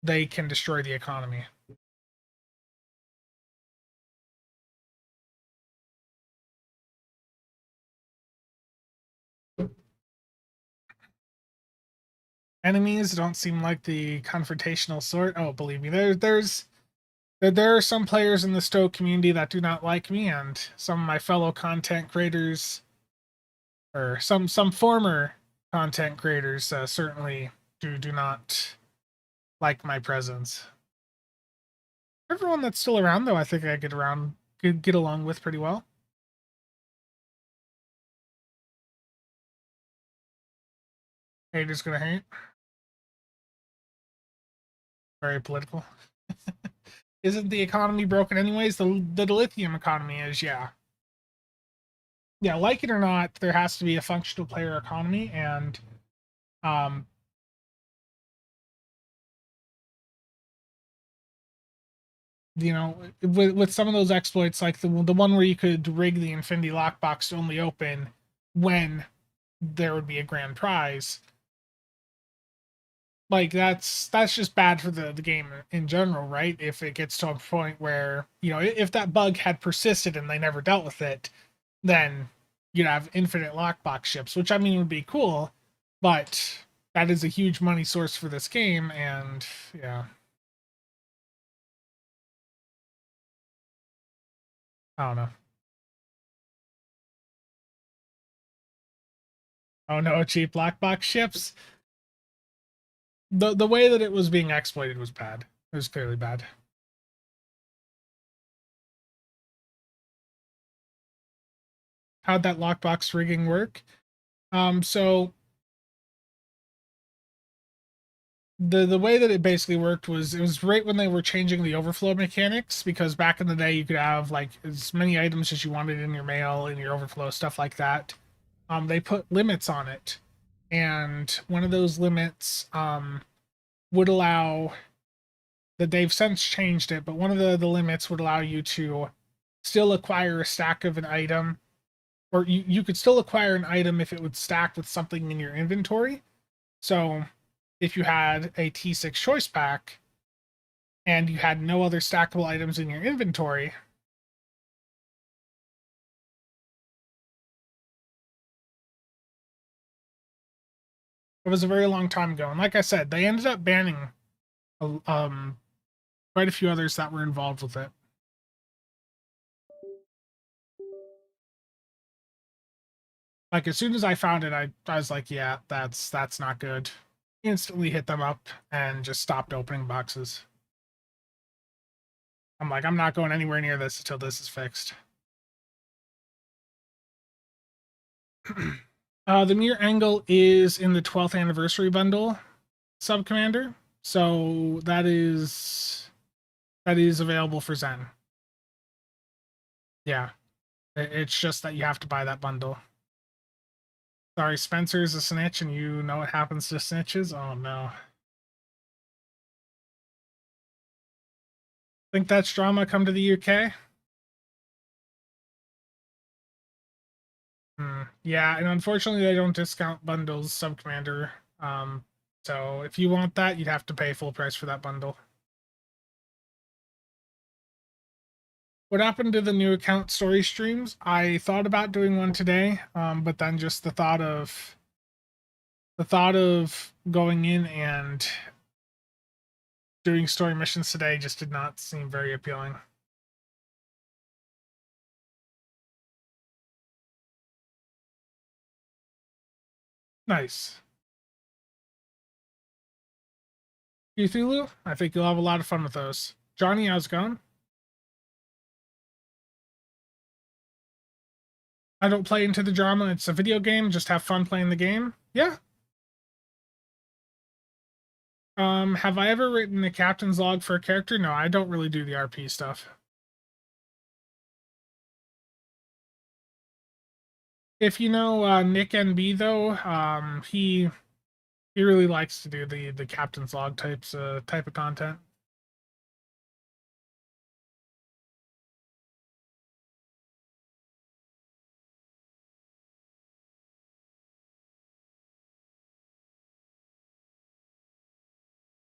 they can destroy the economy. Enemies don't seem like the confrontational sort. Oh, believe me, there are some players in the Stoke community that do not like me, and some of my fellow content creators, or some former content creators, certainly do not like my presence. Everyone that's still around, though, I think I get along with pretty well. Haters gonna hate. Very political. Isn't the economy broken anyways? The lithium economy is, yeah. Yeah, like it or not, there has to be a functional player economy, and um, you know, with some of those exploits, like the one where you could rig the Infinity lockbox to only open when there would be a grand prize. Like that's just bad for the game in general, right? If it gets to a point where, you know, if that bug had persisted and they never dealt with it, then you'd have infinite lockbox ships, which I mean would be cool, but that is a huge money source for this game, and yeah, I don't know. Oh no, cheap lockbox ships. The way that it was being exploited was bad. It was clearly bad. How'd that lockbox rigging work? So the way that it basically worked was it was right when they were changing the overflow mechanics, because back in the day you could have like as many items as you wanted in your mail, in your overflow, stuff like that. They put limits on it, and one of those limits would allow that they've since changed it, but one of the limits would allow you to still acquire a stack of an item, or you could still acquire an item if it would stack with something in your inventory. So if you had a T6 choice pack and you had no other stackable items in your inventory, it was a very long time ago. And like I said, they ended up banning quite a few others that were involved with it. Like as soon as I found it, I was like, yeah, that's not good. Instantly hit them up and just stopped opening boxes. I'm like, I'm not going anywhere near this until this is fixed. The Mirror Angle is in the 12th anniversary bundle, Sub Commander. So that is available for Zen. Yeah, it's just that you have to buy that bundle. Sorry, Spencer's a snitch, and you know what happens to snitches. Oh no. Think that's drama come to the UK? Yeah, and unfortunately they don't discount bundles, Sub Commander. So if you want that, you'd have to pay full price for that bundle. What happened to the new account story streams? I thought about doing one today, but then just the thought of going in and doing story missions today just did not seem very appealing. Nice. Cthulhu? I think you'll have a lot of fun with those. Johnny, how's it going? I don't play into the drama. It's a video game. Just have fun playing the game. Yeah. Have I ever written a captain's log for a character? No, I don't really do the RP stuff. If you know Nick NB though, he really likes to do the captain's log type of content.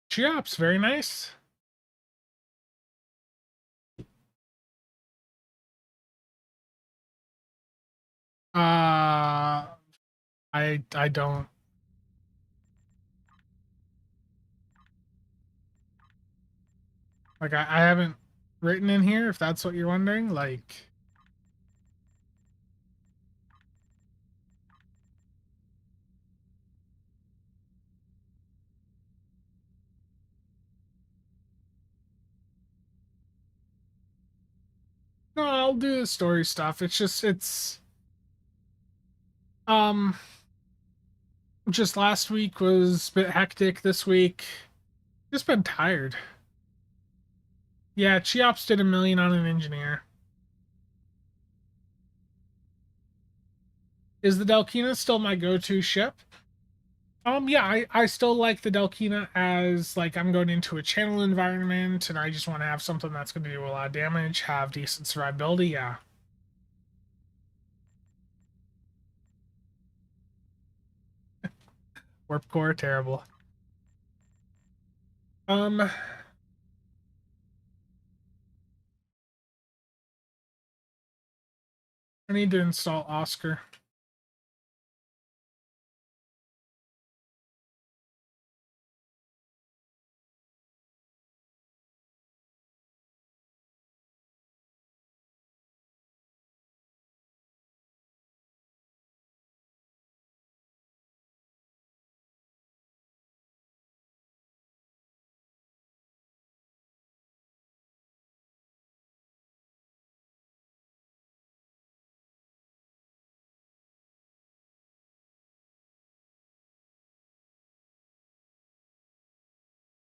Cheops, very nice. I don't. Like I haven't written in here, if that's what you're wondering. Like, no, I'll do the story stuff. It's um just last week was a bit hectic. This week, just been tired. Yeah, Cheops did 1 million on an engineer. Is the Delkina still my go-to ship? Yeah, I still like the Delkina as like I'm going into a channel environment and I just want to have something that's going to do a lot of damage, have decent survivability. Yeah. Warp core, terrible. I need to install Oscar.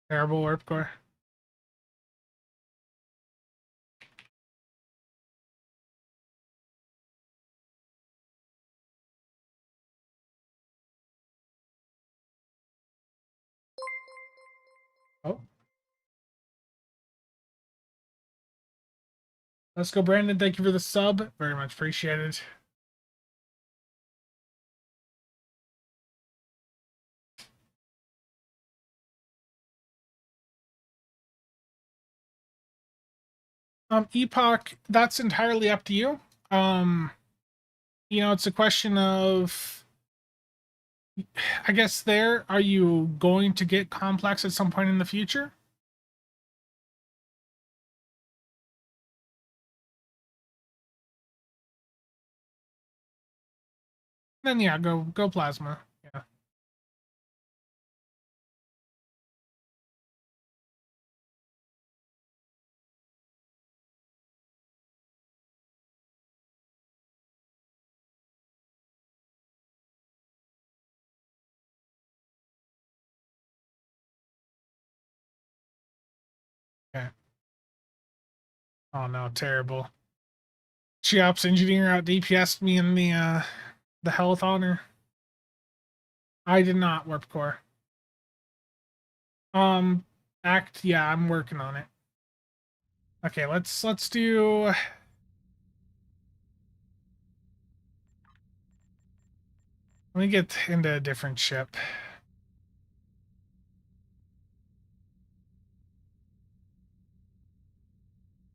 Terrible warp core. Oh. Let's go, Brandon. Thank you for the sub. Very much appreciated. Epoch, that's entirely up to you. It's a question of, I guess are you going to get complex at some point in the future? Then yeah, go plasma. Yeah. Okay. Oh no, terrible. Cheops engineer out DPS'd me in the health honor. I did not warp core. Act, yeah, I'm working on it. Okay, let's do. Let me get into a different ship.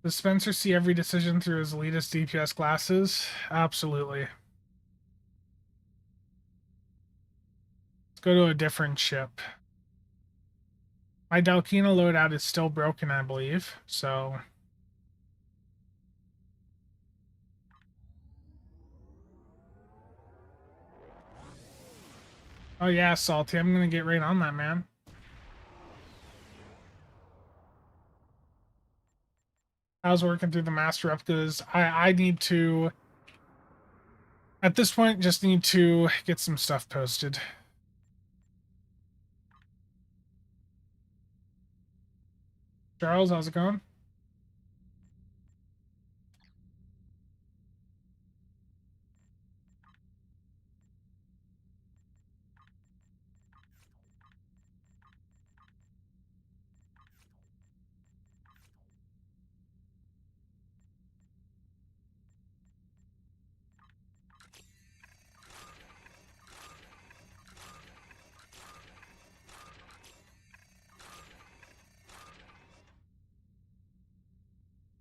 Does Spencer see every decision through his elitist DPS glasses? Absolutely. Let's go to a different ship. My Dalkina loadout is still broken, I believe, so... Oh yeah, Salty. I'm gonna get right on that, man. I was working through the master replicas. I need to, at this point, just need to get some stuff posted. Charles, how's it going?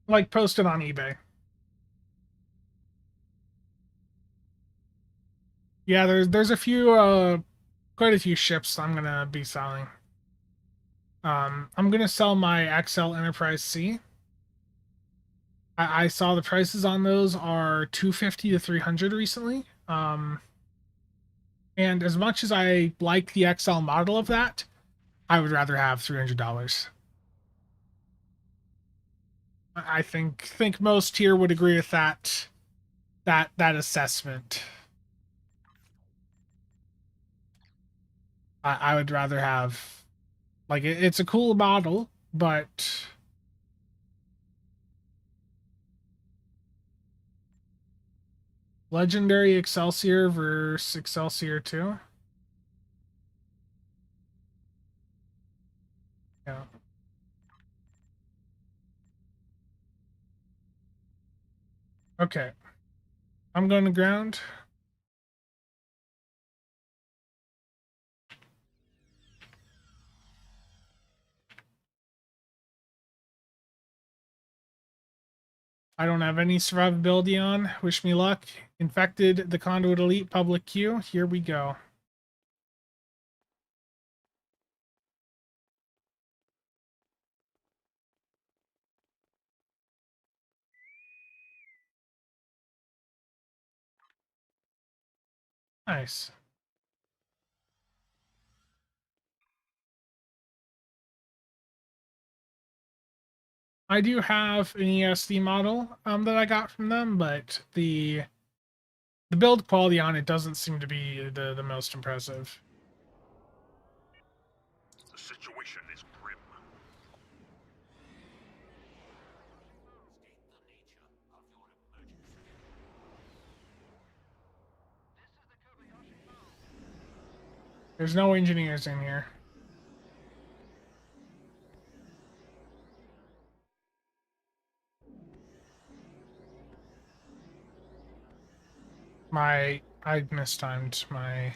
Like, post it on eBay. Yeah, there's a few, quite a few ships I'm gonna be selling. I'm gonna sell my XL Enterprise C. I saw the prices on those are 250 to 300 recently. And as much as I like the XL model of that, I would rather have $300. I think most here would agree with that assessment. I would rather have, like, it's a cool model, but Legendary Excelsior versus Excelsior 2. Yeah. Okay. I'm going to ground. I don't have any survivability on. Wish me luck. Infected, the Conduit Elite, public queue. Here we go. Nice. I do have an ESD model that I got from them, but the build quality on it doesn't seem to be the most impressive. The situation is grim. There's no engineers in here. I mistimed my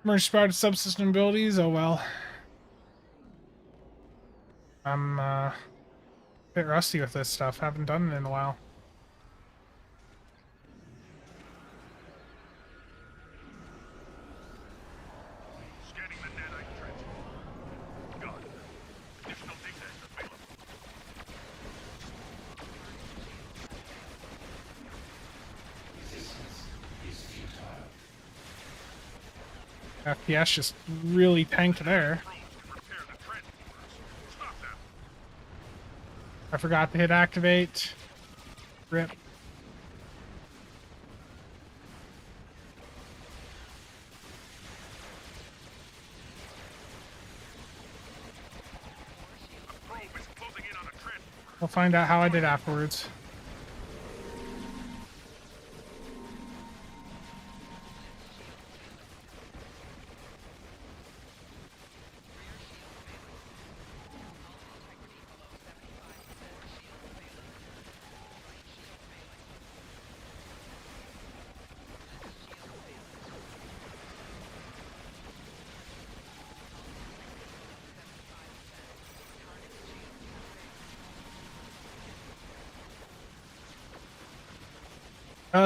merge sprouted subsystem abilities. Oh well. I'm a bit rusty with this stuff. Haven't done it in a while. Scanning the nanite trench. Got it. Additional data is available. FPS just really tanked there. I forgot to hit activate. Rip. We'll find out how I did afterwards.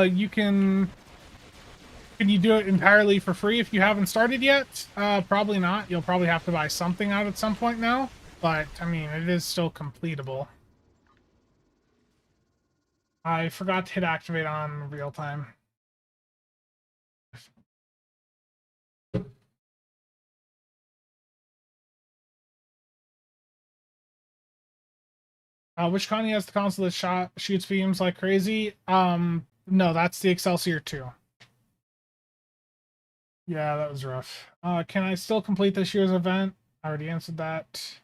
You can you do it entirely for free if you haven't started yet? Probably not. You'll probably have to buy something out at some point now, but I mean, it is still completable. I forgot to hit activate on real time. Which Connie has the console that shoots beams like crazy? No, that's the Excelsior 2. Yeah, that was rough. Can I still complete this year's event? I already answered that.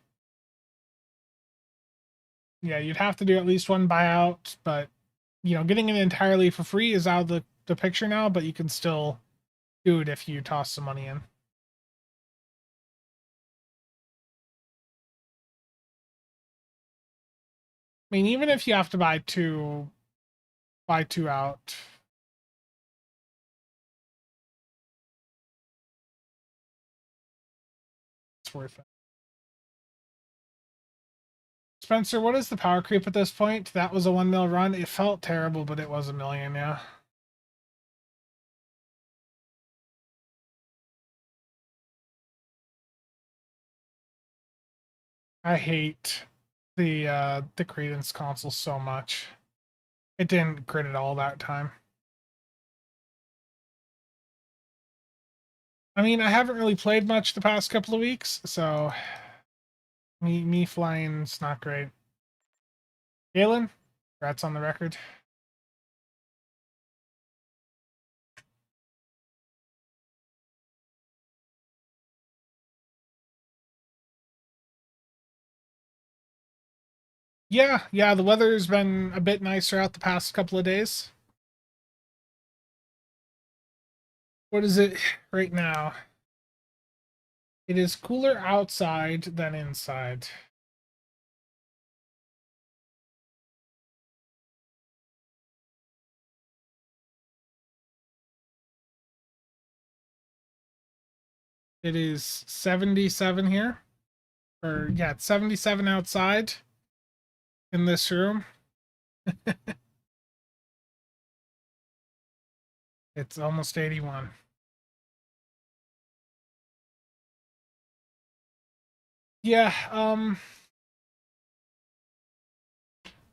Yeah, you'd have to do at least one buyout, but getting it entirely for free is out of the picture now, but you can still do it if you toss some money in. I mean, even if you have to buy two out. It's worth it. Spencer, what is the power creep at this point? That was a 1 mil run. It felt terrible, but it was a million, yeah. I hate the Credence console so much. It didn't crit at all that time. I mean, I haven't really played much the past couple of weeks, so me flying's not great. Galen, congrats on the record. Yeah, the weather's been a bit nicer out the past couple of days. What is it right now? It is cooler outside than inside. It is 77 here. Or, yeah, it's 77 outside in this room. It's almost 81. Yeah,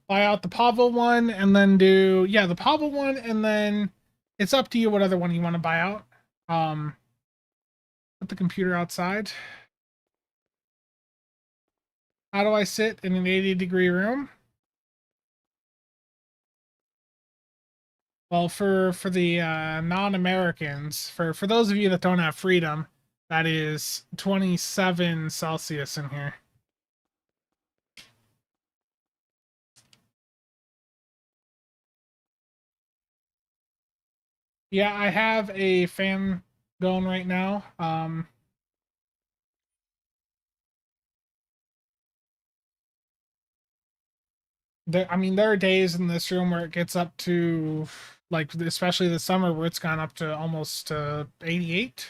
buy out the Pavel one and then do, yeah, the Pavel one, and then it's up to you what other one you want to buy out. Put the computer outside. How do I sit in an 80-degree room? Well, for the non-Americans, for those of you that don't have freedom, that is 27 Celsius in here. Yeah, I have a fan going right now. I mean, there are days in this room where it gets up to, like, especially the summer, where it's gone up to almost 88.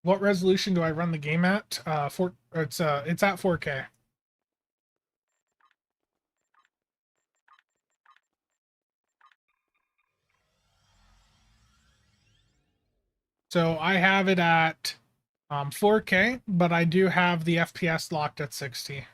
What resolution do I run the game at? It's at 4K. So I have it at 4K, but I do have the FPS locked at 60.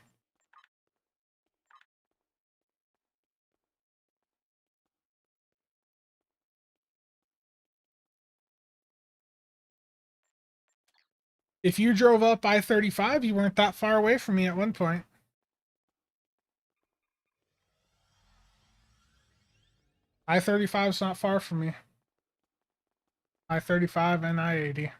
If you drove up I-35, you weren't that far away from me at one point. I-35 is not far from me. I-35 and I-80.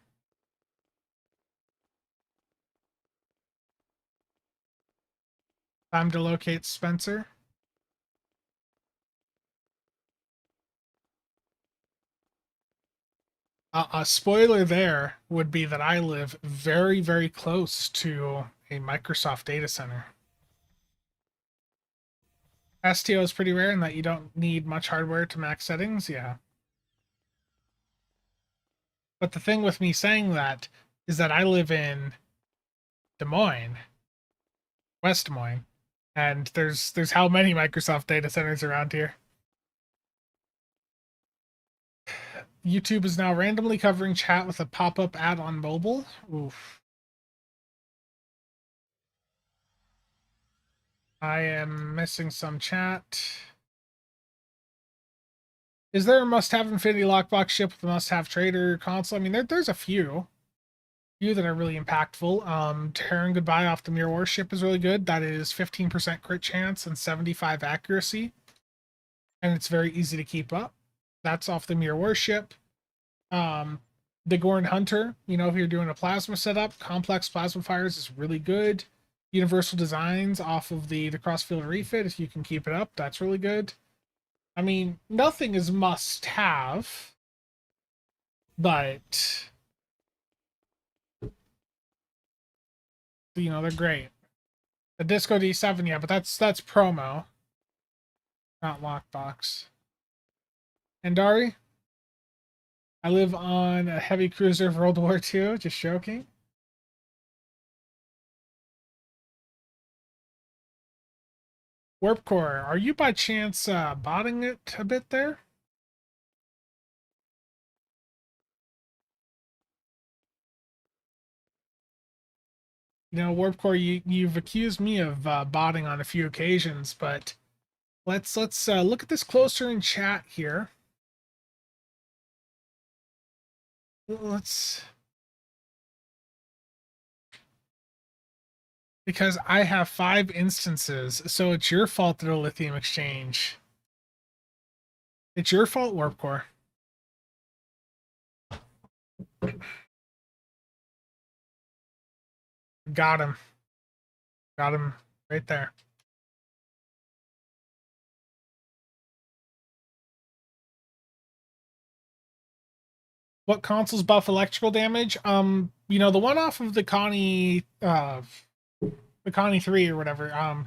Time to locate Spencer. A spoiler there would be that I live very, very close to a Microsoft data center. STO is pretty rare in that you don't need much hardware to max settings, yeah. But the thing with me saying that is that I live in Des Moines, West Des Moines, and there's how many Microsoft data centers around here? YouTube is now randomly covering chat with a pop-up ad on mobile. Oof. I am missing some chat. Is there a must-have Infinity Lockbox ship with a must-have trader console? I mean, there's a few that are really impactful. Terran Goodbye off the Mirror Warship is really good. That is 15% crit chance and 75 accuracy, and it's very easy to keep up. That's off the Mirror Warship. The Gorn Hunter, if you're doing a plasma setup, complex plasma fires is really good. Universal Designs off of the Crossfield Refit, if you can keep it up, that's really good. I mean, nothing is must have, but they're great. The Disco D7, yeah, but that's promo, not lockbox. And Dari, I live on a heavy cruiser of World War II, just joking. Warp Core, are you by chance botting it a bit there? Warp Core, you've accused me of botting on a few occasions, but let's look at this closer in chat here. Because I have 5 instances, so it's your fault that a lithium exchange. It's your fault, Warp Core. Got him. Got him right there. What consoles buff electrical damage? The one off of the Connie 3 or whatever.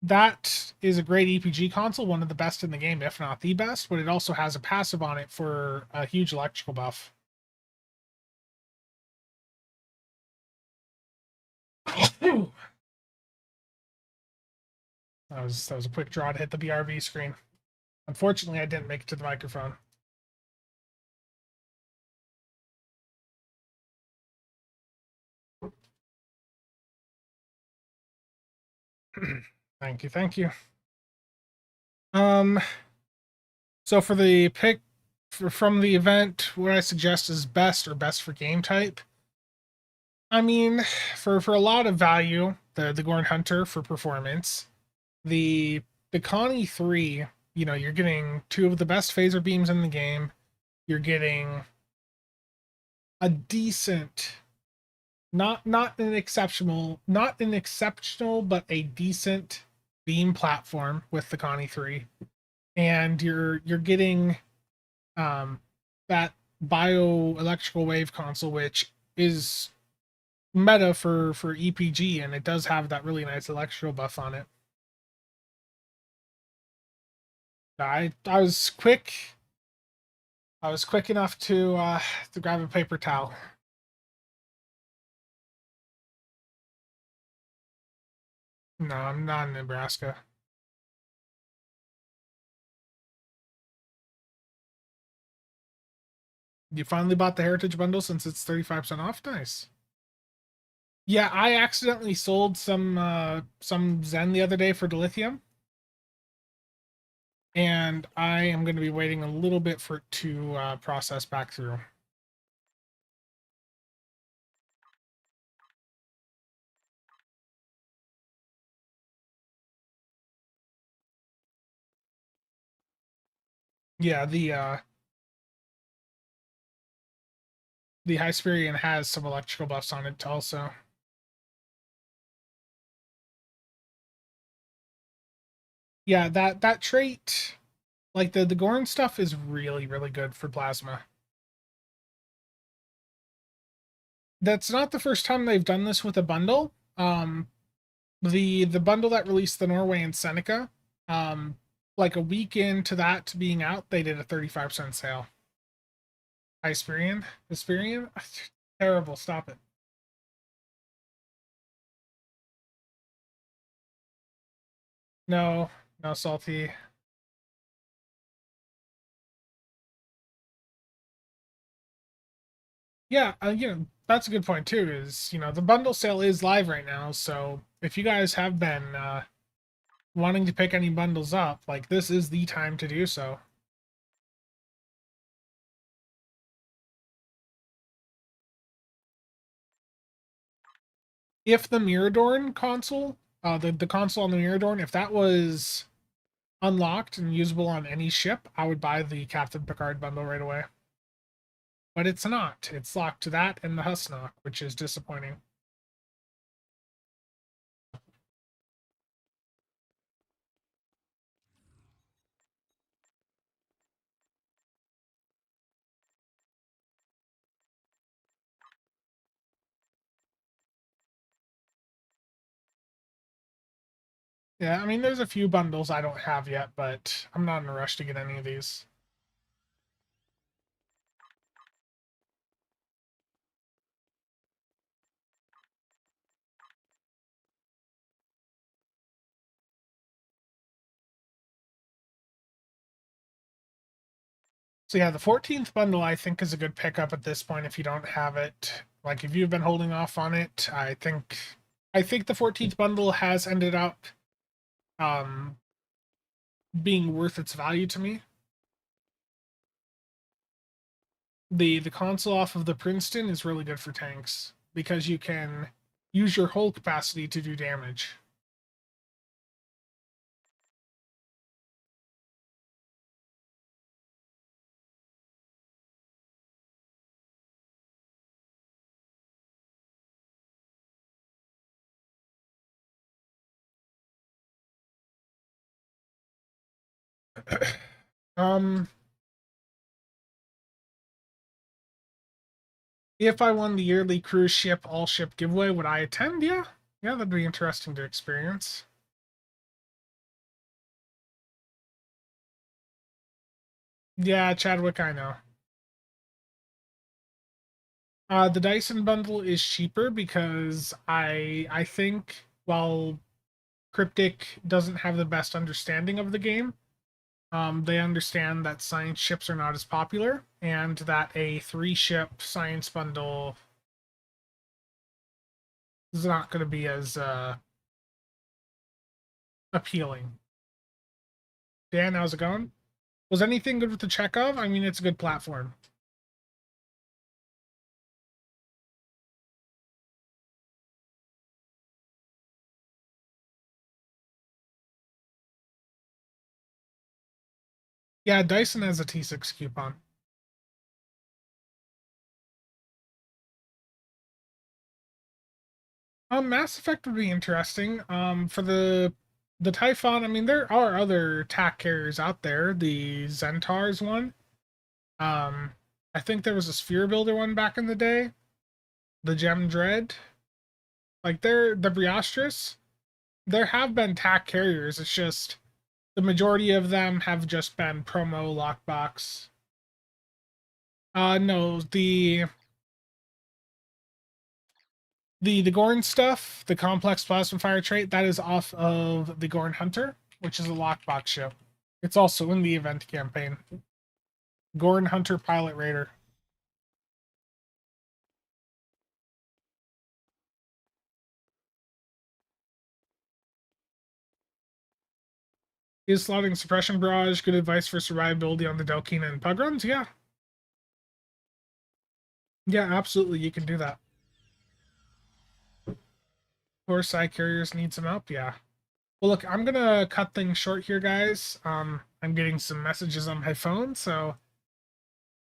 That is a great EPG console, one of the best in the game, if not the best, but it also has a passive on it for a huge electrical buff. That was a quick draw to hit the BRB screen. Unfortunately, I didn't make it to the microphone. Thank you. So for the pick from the event, what I suggest is best for game type. I mean, for a lot of value, the Gorn Hunter for performance, the Connie 3, you're getting 2 of the best phaser beams in the game. You're getting a decent, not an exceptional, but a decent beam platform with the Connie 3. And you're getting that bioelectrical wave console, which is meta for EPG, and it does have that really nice electrical buff on it. I was quick. I was quick enough to grab a paper towel. No, I'm not in Nebraska. You finally bought the Heritage Bundle since it's 35% off? Nice. Yeah, I accidentally sold some Zen the other day for dilithium. And I am going to be waiting a little bit for it to process back through. Yeah, the Hysperion has some electrical buffs on it also. Yeah, that trait, like the Gorn stuff, is really, really good for plasma. That's not the first time they've done this with a bundle. The bundle that released the Norway and Seneca, like a week into that being out, they did a 35% sale. Hysperion? Terrible, stop it. No, salty. Yeah, that's a good point too. Is the bundle sale is live right now, so if you guys have been wanting to pick any bundles up, like this is the time to do so. If the Miradorn console, the console on the Miradorn, if that was unlocked and usable on any ship, I would buy the Captain Picard bundle right away. But it's not. It's locked to that and the Husnock, which is disappointing. Yeah, I mean, there's a few bundles I don't have yet, but I'm not in a rush to get any of these. So yeah, the 14th bundle I think is a good pickup at this point if you don't have it. Like if you've been holding off on it, I think the 14th bundle has ended up um being worth its value to me. The console off of the Princeton is really good for tanks because you can use your hull capacity to do damage. um if I won the yearly cruise ship all ship giveaway, would I attend? Yeah. Yeah, that'd be interesting to experience. Yeah, Chadwick, I know. The Dyson bundle is cheaper because I think while Cryptic doesn't have the best understanding of the game, they understand that science ships are not as popular and that a 3-ship science bundle is not going to be as appealing. Dan, how's it going? Was anything good with the Chekhov? I mean, it's a good platform. Yeah, Dyson has a T6 coupon. Mass Effect would be interesting. For the Typhon, I mean, there are other TAC carriers out there. The Zentars one. Um, I think there was a Sphere Builder one back in the day. The Gem Dread. Like the Briostris. There have been TAC carriers. It's just the majority of them have just been promo lockbox. No, the Gorn stuff, the complex plasma fire trait, that is off of the Gorn Hunter, which is a lockbox ship. It's also in the event campaign. Gorn Hunter Pilot Raider. Is slotting suppression barrage good advice for survivability on the Delkina and Pug runs? Yeah. Yeah, absolutely. You can do that. Or side carriers need some help. Yeah. Well, look, I'm gonna cut things short here, guys. I'm getting some messages on my phone, so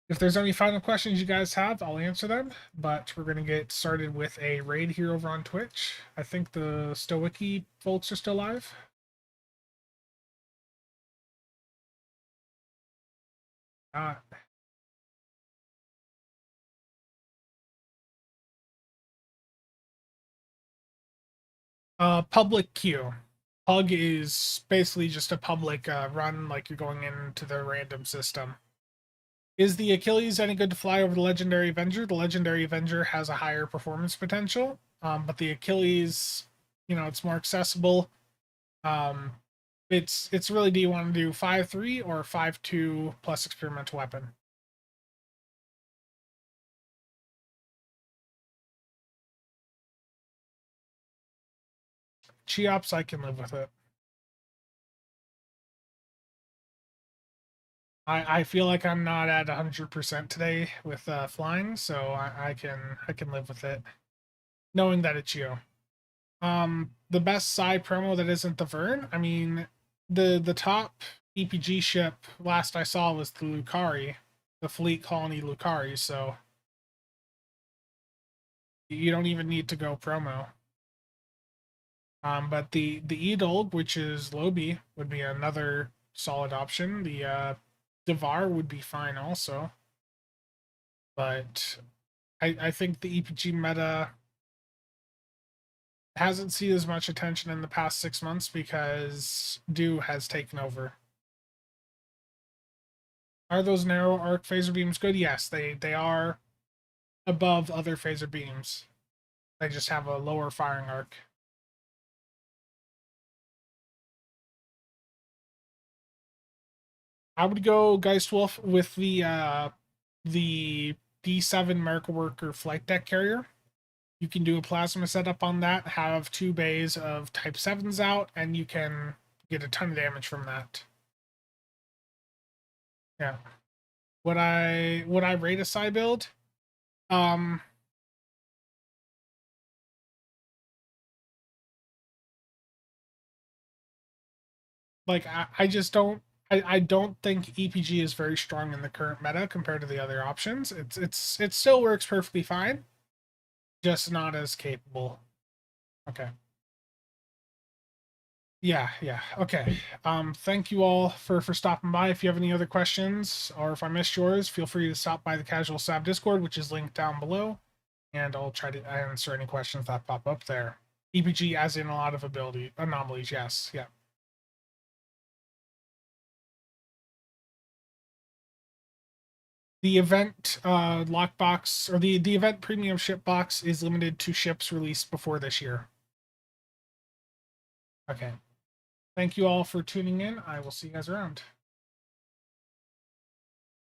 if there's any final questions you guys have, I'll answer them. But we're gonna get started with a raid here over on Twitch. I think the Stowiki folks are still live. Uh, public queue. Pug is basically just a public run, like you're going into the random system. Is the Achilles any good to fly over the Legendary Avenger? The Legendary Avenger has a higher performance potential, but the Achilles, it's more accessible. Um, it's really, do you want to do 5-3 or 5-2 plus experimental weapon? Cheops, I can live with it. I feel like I'm not at 100% today with flying, so I can live with it, knowing that it's you. The best side promo that isn't the Vern. I mean, the top EPG ship last I saw was the Lucari, the Fleet Colony Lucari. So you don't even need to go promo. But the Edolg, which is Lobby, would be another solid option. The Devar would be fine also. But I think the EPG meta hasn't seen as much attention in the past 6 months because Do has taken over. Are those narrow arc phaser beams good? Yes, they are above other phaser beams. They just have a lower firing arc. I would go Geistwolf with the D7 Miracle Worker flight deck carrier. You can do a plasma setup on that, have 2 bays of Type 7s out, and you can get a ton of damage from that. Yeah. Would I rate a psi build? Like I just don't I don't think EPG is very strong in the current meta compared to the other options. It still works perfectly fine, just not as capable. Okay. Yeah, yeah. Okay. Thank you all for stopping by. If you have any other questions or if I missed yours, feel free to stop by the CasualSAB Discord, which is linked down below, and I'll try to answer any questions that pop up there. EPG as in a lot of ability anomalies, yes. Yeah. The event lockbox or the event premium ship box is limited to ships released before this year. Okay. Thank you all for tuning in. I will see you guys around.